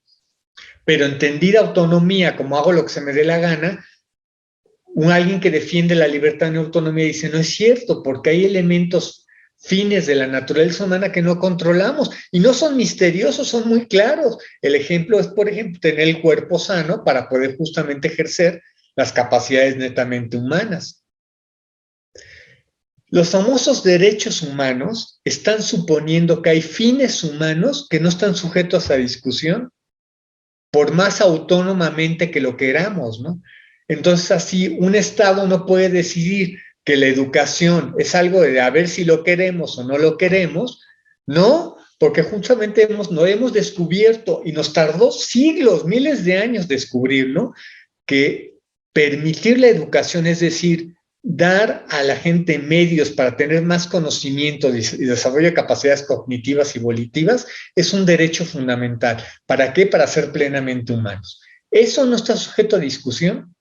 Pero entendida autonomía como hago lo que se me dé la gana, alguien que defiende la libertad y la autonomía dice, no es cierto, porque hay elementos fines de la naturaleza humana que no controlamos y no son misteriosos, son muy claros. El ejemplo es, por ejemplo, tener el cuerpo sano para poder justamente ejercer las capacidades netamente humanas. Los famosos derechos humanos están suponiendo que hay fines humanos que no están sujetos a discusión, por más autónomamente que lo queramos, ¿no? Entonces, así, un Estado no puede decidir que la educación es algo de a ver si lo queremos o no lo queremos, ¿no? Porque justamente no hemos descubierto, y nos tardó siglos, miles de años descubrirlo, que permitir la educación, es decir, dar a la gente medios para tener más conocimiento y desarrollo de capacidades cognitivas y volitivas, es un derecho fundamental. ¿Para qué? Para ser plenamente humanos. Eso no está sujeto a discusión.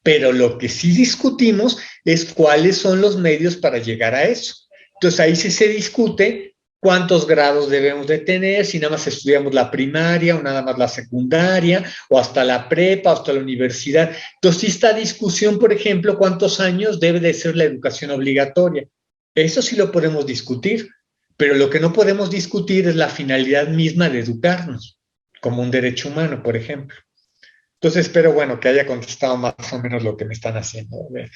Pero lo que sí discutimos es cuáles son los medios para llegar a eso. Entonces ahí sí se discute cuántos grados debemos de tener, si nada más estudiamos la primaria o nada más la secundaria, o hasta la prepa, o hasta la universidad. Entonces sí está discusión, por ejemplo, cuántos años debe de ser la educación obligatoria. Eso sí lo podemos discutir, pero lo que no podemos discutir es la finalidad misma de educarnos, como un derecho humano, por ejemplo. Entonces espero, bueno, que haya contestado más o menos lo que me están haciendo ver.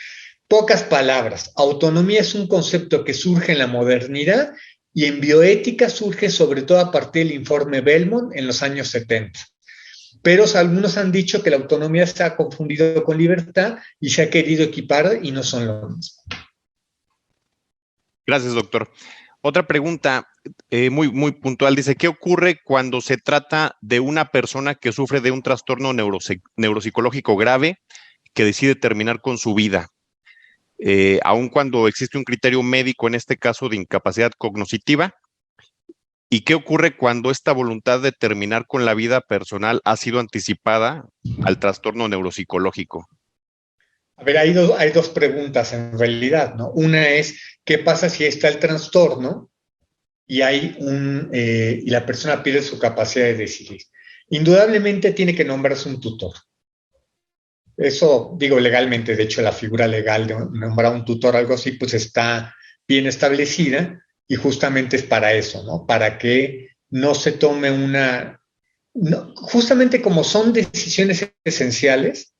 Pocas palabras. Autonomía es un concepto que surge en la modernidad y en bioética surge sobre todo a partir del informe Belmont en los años 70. Pero algunos han dicho que la autonomía se ha confundido con libertad y se ha querido equipar y no son lo mismo. Gracias, doctor. Otra pregunta muy puntual. Dice, ¿qué ocurre cuando se trata de una persona que sufre de un trastorno neuropsicológico grave que decide terminar con su vida? Aun cuando existe un criterio médico, en este caso de incapacidad cognitiva. ¿Y qué ocurre cuando esta voluntad de terminar con la vida personal ha sido anticipada al trastorno neuropsicológico? A ver, hay dos preguntas en realidad, ¿no? Una es, ¿qué pasa si está el trastorno y y la persona pierde su capacidad de decidir? Indudablemente tiene que nombrarse un tutor. Eso, digo legalmente, de hecho la figura legal de nombrar un tutor, algo así, pues está bien establecida y justamente es para eso, ¿no? Para que no se tome justamente como son decisiones esenciales,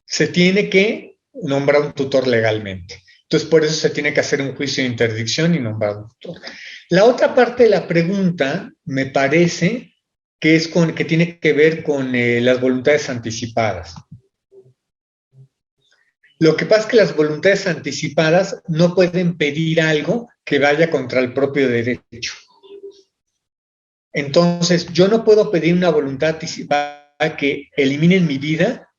se tiene que nombrar un tutor legalmente. Entonces, por eso se tiene que hacer un juicio de interdicción y nombrar un tutor. La otra parte de la pregunta me parece que que tiene que ver con las voluntades anticipadas. Lo que pasa es que las voluntades anticipadas no pueden pedir algo que vaya contra el propio derecho. Entonces, yo no puedo pedir una voluntad anticipada que elimine mi vida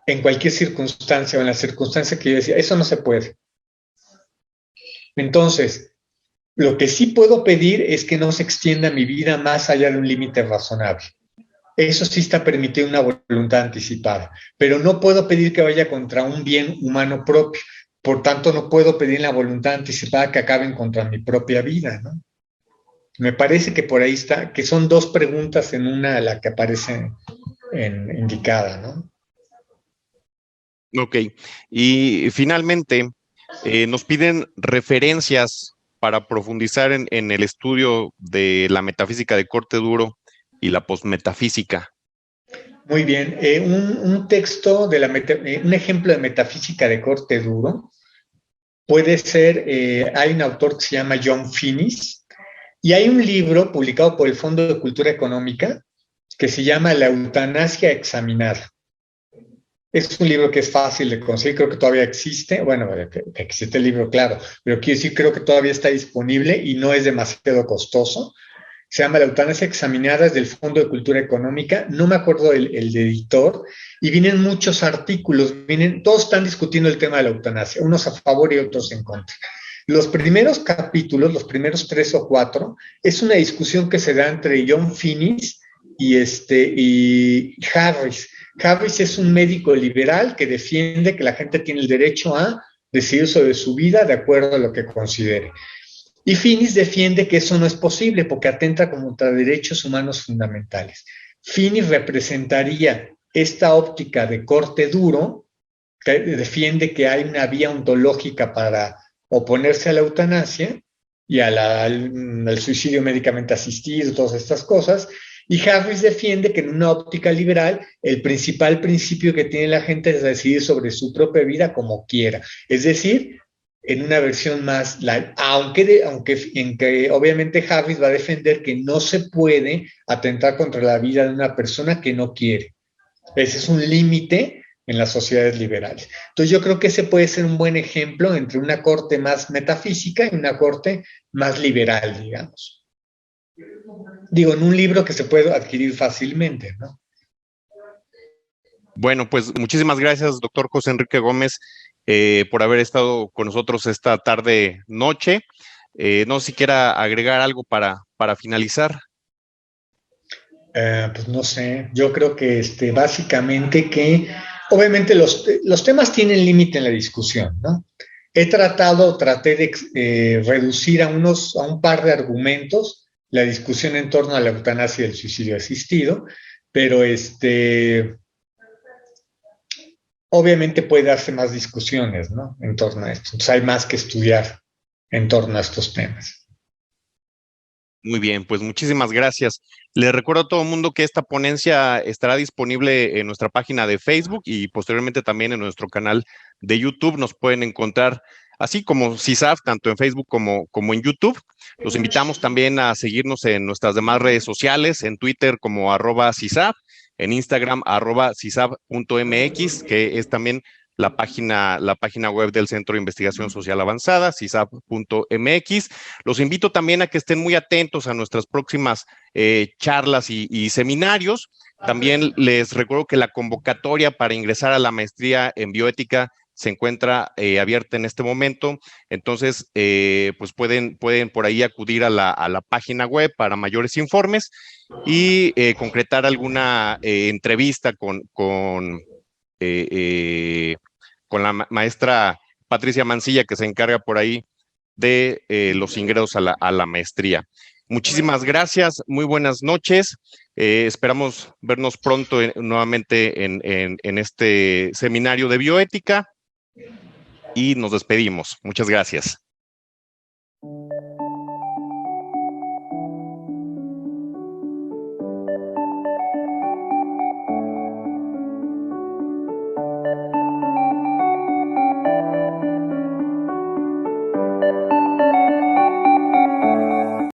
en cualquier circunstancia o en la circunstancia que yo decía. Eso no se puede. Entonces, lo que sí puedo pedir es que no se extienda mi vida más allá de un límite razonable. Eso sí está permitido una voluntad anticipada, pero no puedo pedir que vaya contra un bien humano propio. Por tanto, no puedo pedir la voluntad anticipada que acaben contra mi propia vida, ¿no? Me parece que por ahí está, que son dos preguntas en una la que aparece indicada, ¿no? Ok. Y finalmente, nos piden referencias para profundizar en el estudio de la metafísica de corte duro y la posmetafísica. Muy bien. Un texto un ejemplo de metafísica de corte duro puede ser, hay un autor que se llama John Finnis, y hay un libro publicado por el Fondo de Cultura Económica que se llama La eutanasia examinada. Es un libro que es fácil de conseguir, creo que todavía existe, bueno, existe el libro, claro, pero quiero decir, creo que todavía está disponible y no es demasiado costoso. Se llama La eutanasia examinada, es del Fondo de Cultura Económica, no me acuerdo el de editor, y vienen muchos artículos, todos están discutiendo el tema de la eutanasia, unos a favor y otros en contra. Los primeros capítulos, los primeros 3 o 4, es una discusión que se da entre John Finnis y Harris. Harris es un médico liberal que defiende que la gente tiene el derecho a decidir sobre su vida de acuerdo a lo que considere. Y Finnis defiende que eso no es posible porque atenta contra derechos humanos fundamentales. Finnis representaría esta óptica de corte duro, que defiende que hay una vía ontológica para oponerse a la eutanasia y al suicidio médicamente asistido, todas estas cosas. Y Harris defiende que en una óptica liberal el principal principio que tiene la gente es decidir sobre su propia vida como quiera. Es decir, en una versión más light, aunque obviamente Harris va a defender que no se puede atentar contra la vida de una persona que no quiere. Ese es un límite en las sociedades liberales. Entonces yo creo que ese puede ser un buen ejemplo entre una corte más metafísica y una corte más liberal, digamos. Digo, en un libro que se puede adquirir fácilmente, ¿no? Bueno, pues muchísimas gracias, doctor José Enrique Gómez, por haber estado con nosotros esta tarde-noche. No sé si quiera agregar algo para finalizar. Pues no sé, yo creo que básicamente que obviamente los temas tienen límite en la discusión, ¿no? Traté de reducir a un par de argumentos la discusión en torno a la eutanasia y el suicidio asistido, pero obviamente puede darse más discusiones, ¿no? En torno a esto. Entonces hay más que estudiar en torno a estos temas. Muy bien, pues muchísimas gracias. Les recuerdo a todo el mundo que esta ponencia estará disponible en nuestra página de Facebook y posteriormente también en nuestro canal de YouTube. Nos pueden encontrar así como CISAF, tanto en Facebook como en YouTube. Los invitamos también a seguirnos en nuestras demás redes sociales, en Twitter como @CISAF, en Instagram @CISAF.mx, que es también la página web del Centro de Investigación Social Avanzada, cisap.mx. Los invito también a que estén muy atentos a nuestras próximas charlas y seminarios. También les recuerdo que la convocatoria para ingresar a la maestría en bioética se encuentra abierta en este momento. Entonces, pues pueden por ahí acudir a la página web para mayores informes y concretar alguna entrevista con la maestra Patricia Mancilla, que se encarga por ahí de los ingresos a la maestría. Muchísimas gracias, muy buenas noches. Esperamos vernos pronto nuevamente en este seminario de bioética y nos despedimos. Muchas gracias.